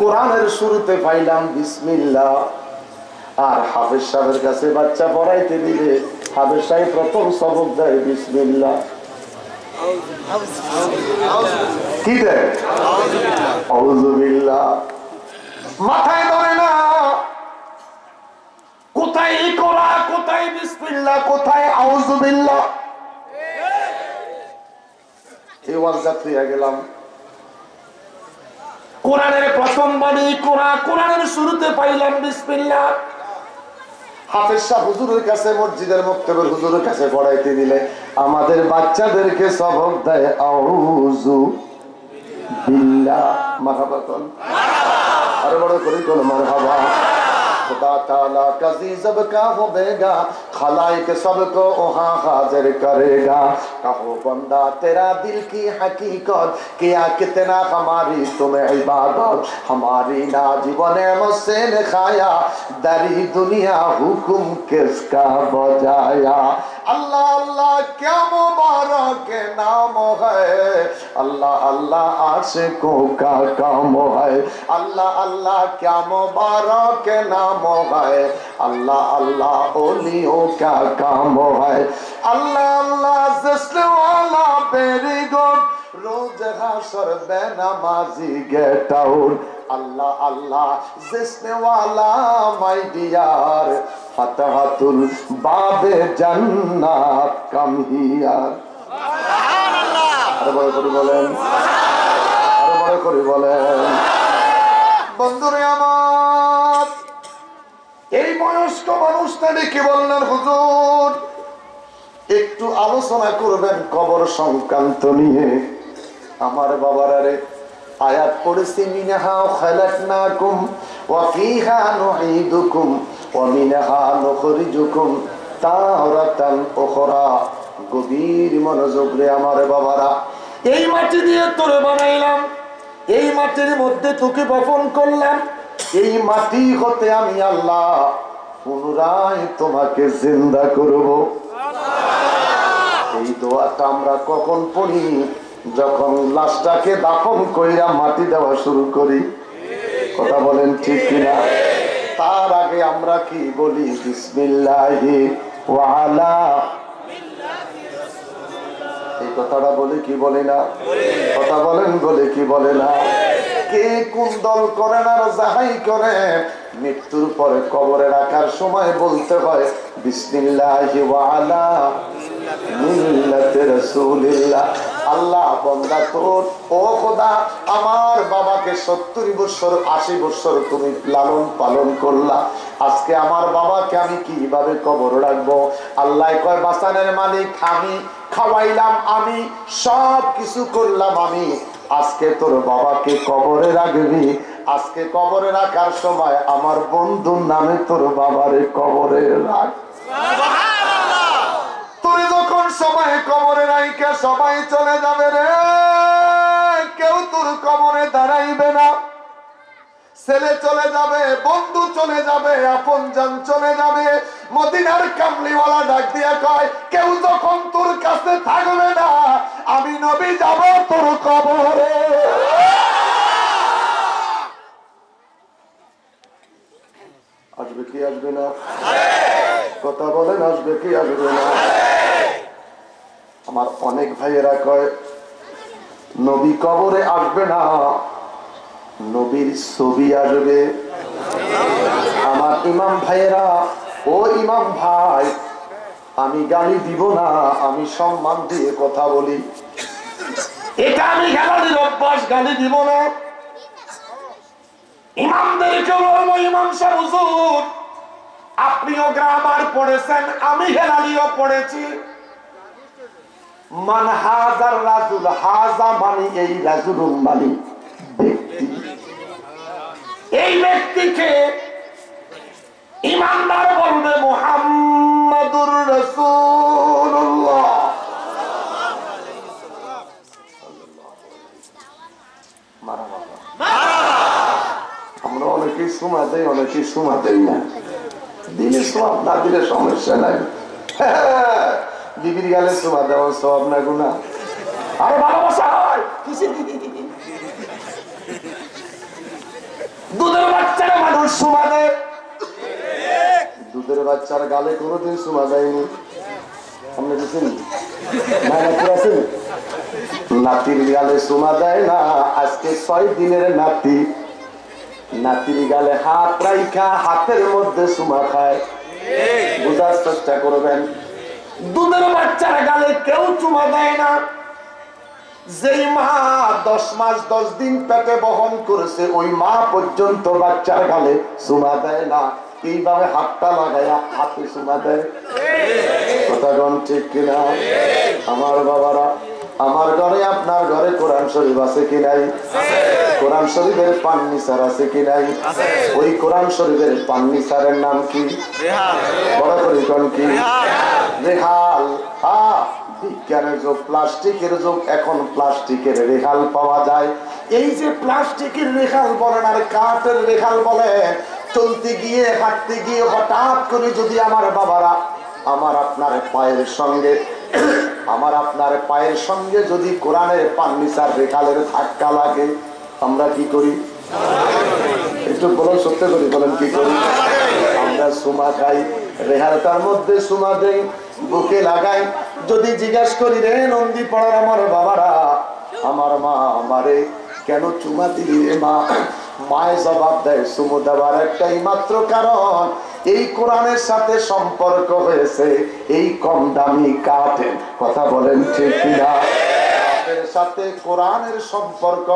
কোরআনের শুরুতে পাইলাম বিসমিল্লাহ। আর হাফেজ সাহেবের কাছে বাচ্চা পড়াইতে দিলে হাফেজ সাহেব প্রথম সবক দেয় বিসমিল্লাহ। কি দেয়? আউযু বিল্লাহ। মাথায় ধরে না কোথায় ইকরা, কোথায় বিসমিল্লাহ, কোথায় আউযু বিল্লাহ। এই ওয়াজটা গেলাম। কোরআনের প্রথম বাণী ইকরা, কোরআনের শুরুতে পাইলাম বিসমিল্লাহ। হাফেজ সাহেব হুজুরের কাছে, মসজিদের মুক্তবের হুজুরের কাছে পড়াইতে দিলে আমাদের বাচ্চাদেরকে সবক দেয় আউযু বিল্লাহ। মারহাবা কোন, আরে বড় করে কোন মারহাবা। खुदा ताला कजी जब का हो बेगा, खलाइक सबको वहाँ हाजिर करेगा। कहो बंदा तेरा दिल की हकीकत, किया कितना हमारी तुम्हें इबादत। हमारी नाजीवन मुझसे ने खाया, दरी दुनिया हुक्म किसका बजाया। अल्लाह अल्लाह क्या मुबारक नाम है, अल्लाह अल्लाह आशिकों का काम है। अल्लाह अल्लाह क्या मुबारक नाम है, अल्लाह अल्लाह ओलियों का काम है। अल्लाह अल्लाह जिस्म वाला वेरी गुड, रोज हाशर बेनमाजी गेट आउट। अल्लाह अल्लाह जिस्म वाला माय डियर, फतहतुल बाबे जन्नत कम हियर। আরে বড় করে বলেন, আরে বড় করে বলেন। বন্ধুরে আমার, এই বয়স্ক মানুষটা ডেকে বললেন হুজুর একটু আলোচনা করবেন কবর সংক্রান্ত নিয়ে। আমার বাবারে আয়াত পড়েছি মিনহা খালাকনাকুম ওয়া ফিহা নুঈদুকুম ওয়া মিনহা নুখরিজুকুম তারাতান উখরা। গভীর মনোযোগ রে আমার বাবারা, এই মাটি দিয়ে তোরে বানাইলাম, এই মাটির মধ্যে তোকে বপন করলাম, এই মাটি হতে আমি আল্লাহ পুনরায় তোমাকে জিন্দা করব। এই দোয়াটা আমরা কখন পড়ি? যখন লাশটাকে দাফন কইরা মাটি দেওয়া শুরু করি। কথা বলেন ঠিক কিনা? তার আগে আমরা কি বলি? বিসমিল্লাহি ওয়া আলা। এই কথাটা বলে কি বলে না? কথা বলেন বলে কি বলে না? কে কোন দল করেন আর যাহাই করে, মৃত্যুর পরে কবরে রাখার সময় বলতে হয় বিসমিল্লাহি ওয়া আলা মিল্লাতি রাসূলিল্লাহ। আল্লাহ বান্দা তোর, ও খোদা আমার বাবাকে 70 বছর 80 বছর তুমি লালন পালন করলা, আজকে আমার বাবাকে আমি কিভাবে কবর রাখবো? আল্লাহ কয় বাঁচানের মালিক আমি, খাওয়াইলাম আমি, সব কিছু করলাম আমি, আজকে তোর বাবাকে কবরে রাখবি। আজকে কবরে রাখার সময় আমার বন্ধুর নামে তোর বাবারে কবরে রাখ। তুই যখন সময় কবরে রাইকে সবাই চলে যাবে রে, কেউ তোর কবরে দাঁড়াইবে না। ছেলে চলে যাবে, বন্ধু চলে যাবে, আপনজন চলে যাবে। মদিনার কামলিওয়ালা ডাক দিয়া কয় কেউ যখন তোর কাছে থাকবে না, আমি নবী যাব তোর কবরে। আসবে কি আসবে না? কথা বলেন, আসবে কি আসবে না? আমার অনেক ভাইয়েরা কয় নবী কবরে আসবে না, নবীর ছবি আসবে। আমার ইমাম ভাইয়েরা, ও ইমাম ভাই, আমি গালি দিব না, আমি সম্মান দিয়ে কথা বলি। এটা আমি গালির অভ্যাস, গালি দিব না। ইমামদেরকে বলবো ইমাম সাহেব হুজুর আপনিও গ্রামার পড়েছেন, আমি হেলালিও পড়েছি। মান হাজার রাজুল, হাজা মানে এই রাজুল মানে ব্যক্তি, এই ব্যক্তিকে ইমানদার বলবে মুহাম্মাদুর রাসূলুল্লাহ। আমরা অনেকেই সুমা দেই, অনেকেই সুমা দেই না। দিলে সব না দিলে সমস্যা নাই। বিবির গালে চুমা দেওয়া সব না গুনা আরো ভালোবাসা হয় দুধের বাচ্চারা মানুষ চুমা দেয় দুধের বাচ্চার গালে কোনোদিন চুমা দেয়নি আপনি দেখছেন নাতির গালে চুমা দেয় না আজকে 6 দিনের নাতি নাতির গালে হাত রাইখা হাতের মধ্যে চুমা খায় বুঝার চেষ্টা করবেন দুধের বাচ্চার গালে কেউ চুমা দেয় না যেই মা 10 মাস 10 দিন পেটে বহন করেছে ওই মা পর্যন্ত বাচ্চার গালে চুমা দেয় না এইভাবে হাতটা লাগাইয়া হাতে চুমা দেয় কথা কোন ঠিক কিনা আমার বাবারা আমার ঘরে আপনার ঘরে কোরআন শরীফ আছে কি নাই কোরআন শরীফের পান্নিসার আছে কি নাই ওই কোরআন শরীফের পান্নিসারের নাম কি বড় করে কোন কি রেহাল বিজ্ঞানের যুগ প্লাস্টিকের যুগ এখন প্লাস্টিকের রেহাল পাওয়া যায় এই যে প্লাস্টিকের রেহাল বলেন আর কাঠের রেহাল বলেন চলতে গিয়ে হাঁটতে গিয়ে হঠাৎ করে যদি আমার বাবারা আমার আপনার পায়ের সঙ্গে যদি কোরআনের পান্নিসার রেখালের ধাক্কা লাগে আমরা কি করি একটু বলেন সত্য করি বলেন কি করি আমরা সুমা খাই রেহালটার মধ্যে সুমা দেই বুকে লাগাই যদি জিজ্ঞাসা করি রে নন্দী পাড়ার আমার বাবারা আমার মা আমারে কেন চুমা দিলি রে মা মায়ের জবাব দেয় চুমু দেওয়ার একটাই মাত্র কারণ এই কোরআনের সাথে সম্পর্ক হয়েছে এই কম দামি কাঠের কথা বলেন ঠিক কিনা কাঠের সাথে কোরআনের সম্পর্ক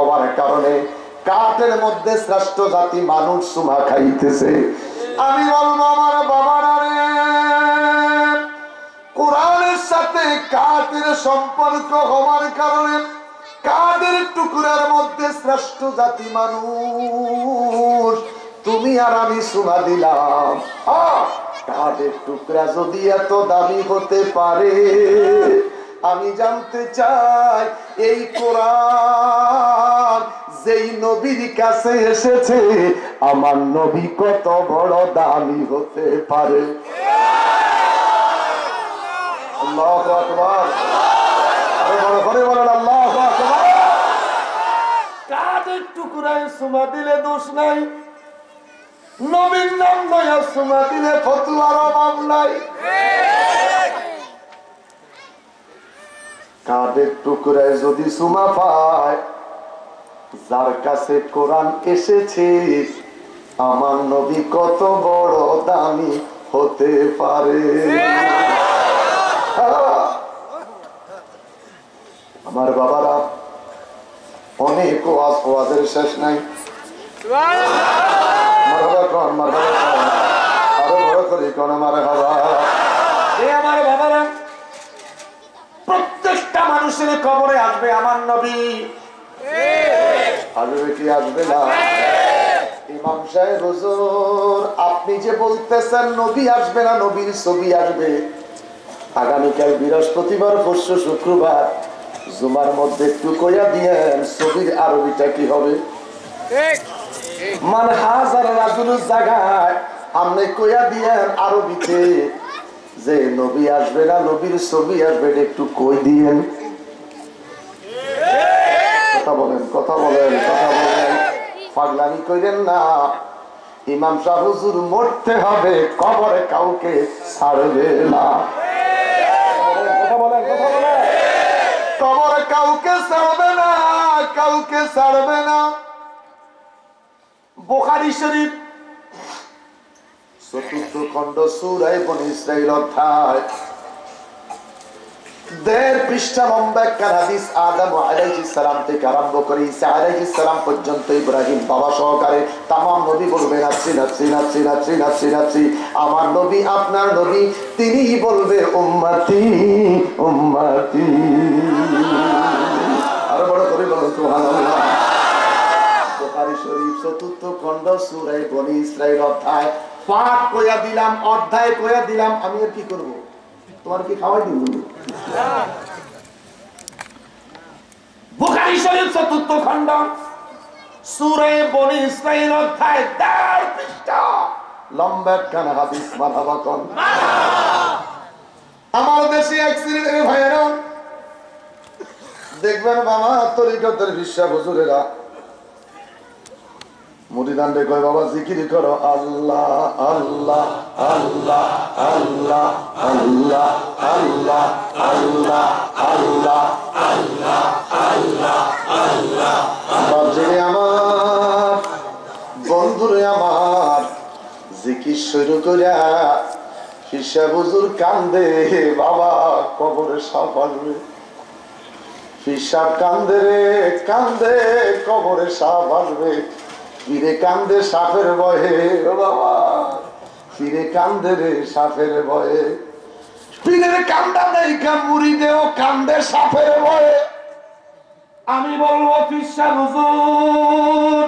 হওয়ার কারণে কাঠের মধ্যে শ্রেষ্ঠ জাতি মানুষ চুমা খাইতেছে আমি বলবো আমার বাবারা রে কোরআনের সাথে কাঠের সম্পর্ক হওয়ার কারণে কাঠের টুকরার মধ্যে শ্রেষ্ঠ জাতি মানুষ তুমি আর আমি চুমা দিলাম কাঠের টুকরা যদি এত দামি হতে পারে আমি জানতে চাই এই কোরআন যেই নবীর কাছে এসেছে আমার নবী কত বড় দামি হতে পারে আল্লাহু আকবার আরে বড় করে বলেন আল্লাহু আকবার কাঠের টুকরায় চুমা দিলে দোষ নাই নবীর নাম নয়া চুমা দিলে ফতোয়ার অভাব নাই কাঠের টুকরায় যদি চুমা পায় যার কাছে কোরআন এসেছে আমার নবী কত বড় দামি হতে পারে আমার বাবারা অনেক ওয়াজের শেষ নাই আরো বড় করি কোন আমার বাবারা প্রত্যেকটা মানুষের কবরে আসবে আমার নবী আসবে কি আসবে না ইমাম সাহেব হুজুর আপনি যে বলতেছেন নবী আসবে না নবীর ছবি আসবে আগামীকাল বৃহস্পতিবার পরশু শুক্রবার জুমার মধ্যে একটু কইয়া দিয়েন ছবির আরবিটা কি হবে মান হাজার রাজুলের জায়গায় আপনি কইয়া দিয়েন আরবিতে যে নবী আসবে না নবীর ছবি আসবে একটু কই দিয়েন কথা বলেন পাগলামি কইরেন না ইমাম সাহেব হুজুর মরতে হবে কবরে কাউকে ছাড়বে না কবরে কাউকে ছাড়বে না বুখারী শরীফ ৪র্থ খণ্ড সূরা বনী ইসরাঈল অধ্যায় ১.৫ পৃষ্ঠা লম্বা একটা হাদিস আদম আলাইহিস সালাম থেকে আরম্ভ করে ঈসা আলাইহিস সালাম পর্যন্ত ইব্রাহিম বাবা সহকারে तमाम নবী বলবে নাফসি নাফসি নাফসি নাফসি নাফসি নাফসি আমার নবী আপনার নবী তিনি বলবে উম্মতি উম্মতি আরো বড় করে বলুন সুবহানাল্লাহ বুখারী শরীফ ৪র্থ খণ্ড সূরা বনী ইসরাঈল অধ্যায় পাঠ কইয়া দিলাম অধ্যায় কইয়া দিলাম আমি আর কি করব তোমার কি খাওয়াই দিব বুখারী শরীফ ৪র্থ খণ্ড সূরা বনী ইসরাঈল অধ্যায় ১.৫ পৃষ্ঠা লম্বা একখানা হাদিস মারহাবা কোন। আমার দেশে এক শ্রেণীর ভাইয়েরা দেখবেন বাবা তরিকতের বিশ্বাস হুজুরেরা মুরিদানরে কয় বাবা জিকির করো আল্লাহ আল্লাহ আল্লাহ আল্লাহ আল্লাহ আল্লাহ আল্লাহ আল্লাহ আল্লাহ আল্লাহ আল্লাহ। বাবারে আমার, বন্ধুরে আমার, জিকির শুরু করিয়া হিসাব হুজুর কান্দে বাবা কবরে সাপ আসবে। হিসাব কান্দে রে কান্দে কবরে সাপ আসবে। ফিরে কান্দে সাপের ভয়ে বাবা, ফিরে কান্দে রে সাপের ভয়ে। পীরের কান্দা নেই মুড়ি দেও কান্দে সাপের ভয়ে। আমি বলবো ফিসা হুজুর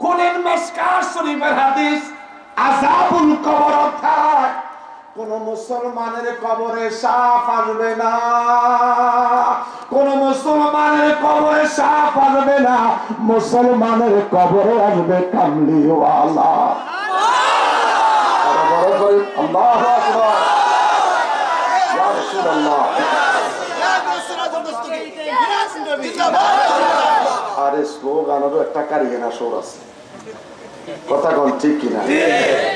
কোরআন মিশকাত শরীফের হাদিস আযাবুল কবর অর্থাৎ কোন মুসলমানের কবরে সাপ আসবে না, কোন মুসলমানের কবরে সাপ আসবে না, মুসলমানের কবরে আসবে কামলিওয়ালা। বড় করে আল্লাহু আকবার, ইয়া রাসূলুল্লাহ। আরে স্লোগানেরও একটা কারিয়ানা সুর আছে, কথা কোন ঠিক কিনা?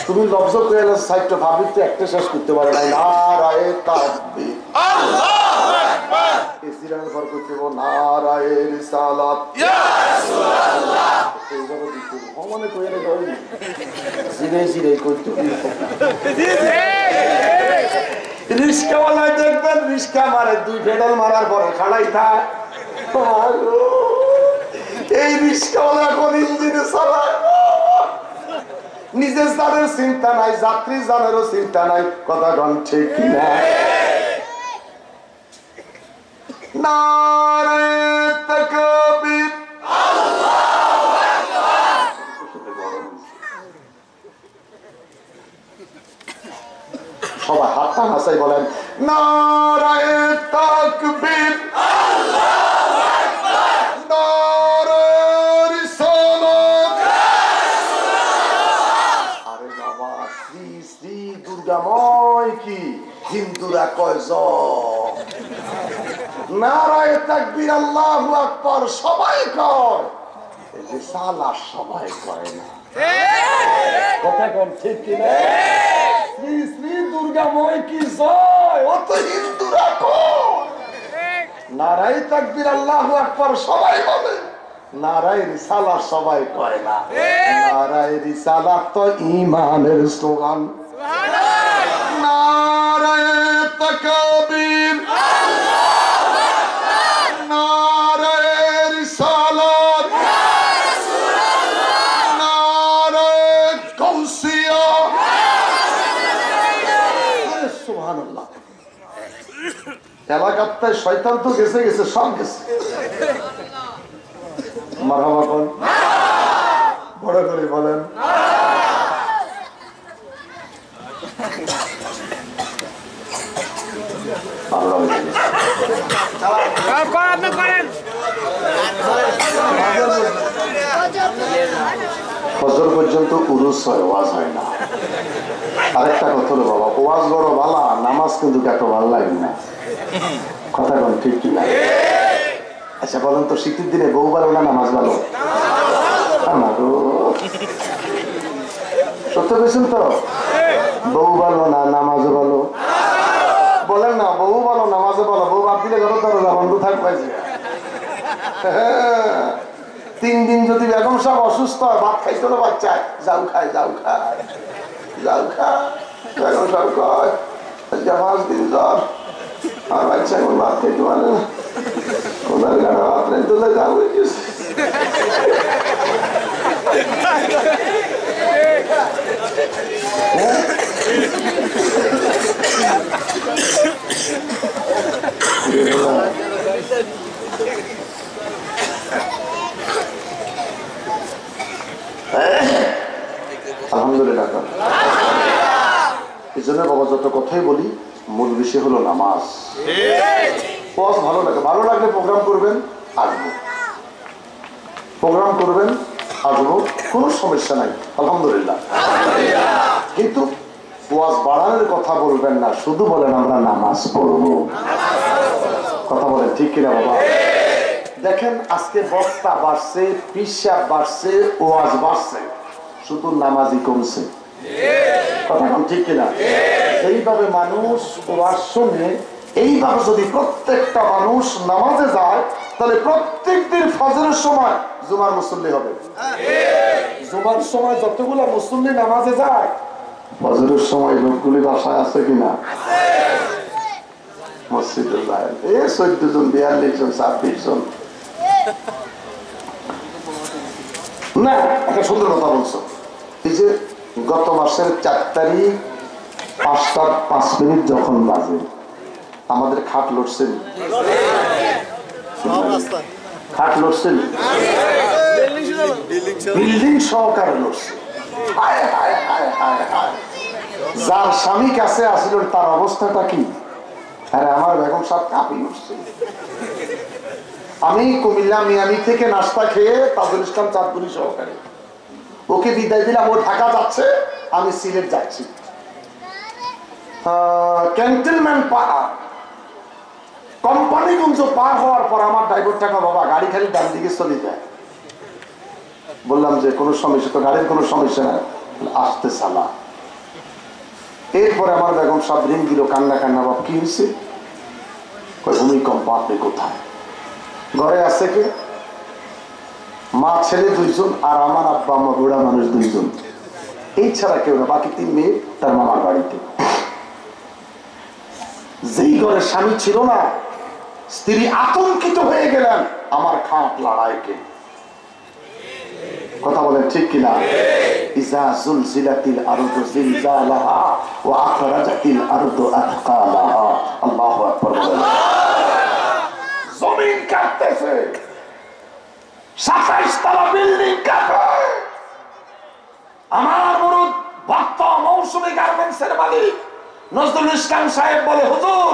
তুমি লফজ করে সাইটটা ভাবি তো একটা শেষ করতে পারো না। নারায়ে তাকবীর আল্লাহু আকবার, ইসলামের পর করতে হবে নারায়ে রিসালাত ইয়া রাসূলুল্লাহ। এই জন্য দিতে মনে কইরে কই জিরে জিরে কইতে রিস্কাওয়ালা দেখবেন রিস্কা মারে দুই পেডাল মারার পরে খাড়াই থাক। এই রিস্কাওয়ালা এখন ইঞ্জিনে চালায়, নিজের জানের চিন্তা নাই, যাত্রী জানেরও চিন্তা নাই, কথা কোন ঠিক কিনা? নারায়ে তাকবীর আল্লাহু আকবার। সবাই হাতটা হাসাই বলেন নারায়ে তাকবীর আল্লাহু আকবার, নারায়ে রিসালাত। আরে বাবা শ্রী শ্রী দুর্গাময় কি হিন্দুরা কয় জয়, নারায়ে তাকবীর আল্লাহু আকবার সবাই কয়, এই যে সালাত সবাই কয় না। কথা কোন ঠিক কিনা? শ্রী শ্রী দুর্গাময় কি জয় ও তো হিন্দুরা কয়। নারায়ে তাকবীর আল্লাহু আকবার সবাই বলে, নারায়ে রিসালাত সবাই কয় না। নারায়ে রিসালাত তো ঈমানের স্লোগান। নারায়ে তাকবীর আল্লাহু আকবার, নারায়ে রিসালাত ইয়া রাসূলুল্লাহ, নারায়ে গাউসিয়া সুবহানাল্লাহ। এলাকাতে শয়তান তো গেছে গেছে, সব গেছে। মারহাবা কোন, বড় করে বলেন। ফজর পর্যন্ত উরুস হয়, ওয়াজ হয় না। আরেকটা কথা হলো বাবা, ওয়াজ বড় ভালা, নামাজ কিন্তু এত ভালো লাগে না। কথা কোন ঠিক কিনা? আচ্ছা বলেন তো শীতের দিনে বউ ভালো না নামাজ ভালো? সত্য বলছেন তো? বউ ভালো না নামাজও ভালো? বলেন না, বউ ভালো নামাজও ভালো। বউ বাদ দিলে ঘর দরজা বন্ধ থাকবে। 3 দিন যদি বেগম সাহেব অসুস্থ হয়, ভাত খাইতে হলো বাচ্চায়, যাও খায় যাও খায় যাও খায়। বেগম সাহেব কয় 5 দিন জ্বর, আর বাচ্চা এখন ভাত খাইতে পারে না, ওনার গাড়া ভাত নাই তোলে যাও হয়ে গেছে। আলহামদুলিল্লাহ। এই জন্য বাবা যত কথাই বলি মূল বিষয় হলো নামাজ। ভালো লাগে, ভালো লাগলে প্রোগ্রাম করবেন, আসবো, প্রোগ্রাম করবেন, আসবো, কোনো সমস্যা নাই। আলহামদুলিল্লাহ। কিন্তু ওয়াজ বাড়ানোর কথা বলবেন না, শুধু বলেন আমরা নামাজ পড়বো। কথা বলেন ঠিক কিনা বাবা? দেখেন আজকে বক্তা বাড়ছে, পিসাব বাড়ছে, ওয়াজ বাড়ছে, শুধু নামাজই কমছে। কথা বলেন ঠিক কিনা? এইভাবে মানুষ ওয়াজ শুনে, এইভাবে যদি প্রত্যেকটা মানুষ নামাজে যায়, তাহলে প্রত্যেক দিন ফজরের সময় জুমার মুসল্লি হবে। জুমার সময় যতগুলো মুসল্লি নামাজে যায়, ফজরের সময় লোকগুলি বাসায় আছে কিনা? মসজিদে যায় 14 জন, 42 জন, 26 জন। না, একটা সুন্দর কথা বলছো। এই যে গত মাসের 4 তারিখ 5টা 5 মিনিট যখন বাজে, আমাদের খাট লড়ছেন, খাট লড়ছেন, বিল্ডিং সহকারে লড়ছে। যার স্বামী কাছে আসিল তার অবস্থাটা কি? আরে আমার বেগম সাহেব কাঁপিয়ে উঠছে। আমি কুমিল্লা মিয়ামি থেকে নাস্তা খেয়ে তাজুল ইসলাম চাঁদপুরি সহকারে, ওকে বিদায় দিলাম, ও ঢাকা যাচ্ছে, আমি সিলেট যাচ্ছি। ক্যান্টনমেন্ট কোম্পানিগঞ্জ পার হওয়ার পর আমার ড্রাইভার টাকা, বাবা গাড়ি খালি ডান দিকে চলে যায়। বললাম যে কোনো সমস্যা তো, গাড়ির কোনো সমস্যা নাই, আসতে সালা। এরপরে আমার বেগম সাহেব রিং দিল, কান্না কান্না, বাপ কি হয়েছে? ভূমিকম্প। আপনি কোথায়? ঘরে আছে কে? মা ছেলে 2 জন, আর আমার আব্বা আম্মা বুড়া মানুষ 2 জন, এই ছাড়া কেউ না, বাকি 3 মেয়ে তার মামার বাড়িতে। যেই ঘরে স্বামী ছিল না, স্ত্রী আতঙ্কিত হয়ে গেলেন আমার খাট লড়াইকে। কথা বলেন ঠিক কিনা? ইজা জুলজিলাতিল আরদু জিলজালাহা ওয়া আখরাজাতিল আরদু আথকালাহা। আল্লাহু আকবার। জমিন কাঁপতেছে, 27 তলা বিল্ডিং কাঁপে। আমার মুরুদ ভক্ত মৌসুমী গার্মেন্টসের মালিক নজরুল ইসলাম সাহেব বলে, হুজুর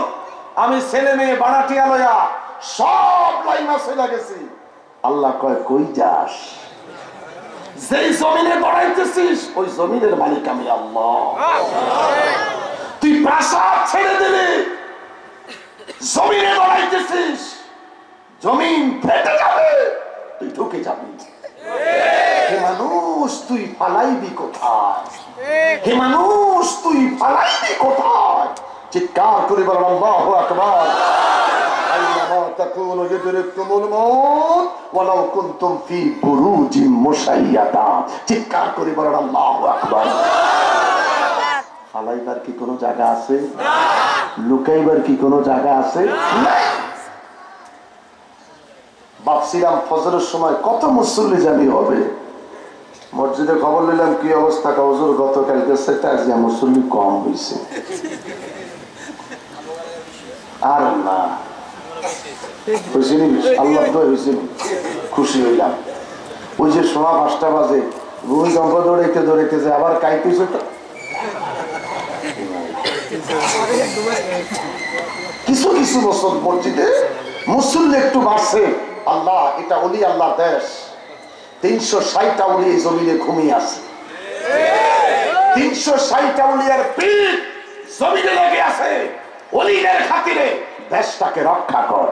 আমি ছেলে মেয়ে বাড়াটিয়া লয়া সব লাইমা চলে গেছি। আল্লাহ কয় কই যাস? যেই জমিনে বাড়াইতেছিস ওই জমিনের মালিক আমি আল্লাহ। তুই প্রাসাদ ছেড়ে দিলি, জমিনে বাড়াইতেছিস, জমিন ফেটে যাবে, তুই ঢুকে যাবি। হে মানুষ তুই পালাইবি কোথায়? হে মানুষ তুই পালাইবি কোথায়? চিৎকার করে বলেন আল্লাহু আকবার। আইনামা তাকুনু ইদরিকুমুল মাউত ওয়ালাউ কুনতুম ফি বুরুজিম মুশাইয়াদা। চিৎকার করে বলেন আল্লাহু আকবার। পালাইবার কি কোনো জায়গা আছে? না। লুকাইবার কি কোনো জায়গা আছে? না। ভাবছিলাম ফজরের সময় কত মুসল্লি জানি হবে, মসজিদে খবর নিলাম কি অবস্থা, হুজুর গতকালকে সেটা আজকে মুসল্লি কম হয়েছে। আর না আল্লাহ হয়েছে, খুশি হইলাম। ওই যে সোনা 5টা বাজে ভূমিকম্প দৌড়াইতে দৌড়াইতে যে আবার কাইতেছে, কিছু কিছু বছর মসজিদে মুসল্লি একটু বাড়ছে। আল্লাহ, এটা ওলি আল্লাহ দেশ। 360টা ওলি এই জমিনে ঘুমিয়ে আছে। 360টা ওলিয়ার পিঠ জমিনে লেগে আছে। ওলিদের খাতিরে দেশটাকে রক্ষা কর।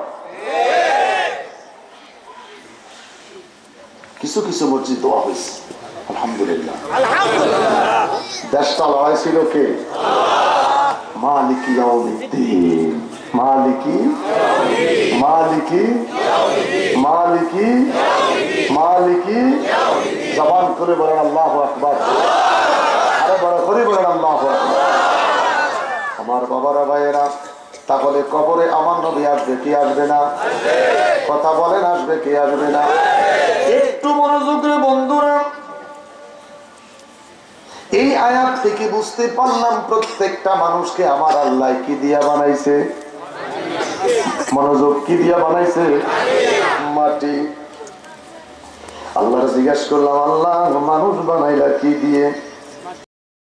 কিছু কিছু মসজিদ দোয়া হয়েছে, আলহামদুলিল্লাহ। দেশটা লড়াই ছিল কে? মালিকি ইয়াউমিদ্দিন, মালিকি মালিকি মালিকি মালিকি। জবান করে বলেন আল্লাহু আকবার। আরে বড় করে বলেন আল্লাহু আকবার। আমার বাবারা ভাইয়েরা, তাহলে কবরে আমার নবী আসবে কি আসবে না? কথা বলেন, আসবে কি আসবে না? একটু মনোযোগ রে বন্ধুরা। এই আয়াত থেকে বুঝতে পারলাম প্রত্যেকটা মানুষকে আমার আল্লাহ কি দিয়া বানাইছে? মনোযোগ, কি দিয়া বানাইছে? মাটি। আল্লাহ জিজ্ঞাসা করলাম, আল্লাহ মানুষ বানাইলা কি দিয়ে?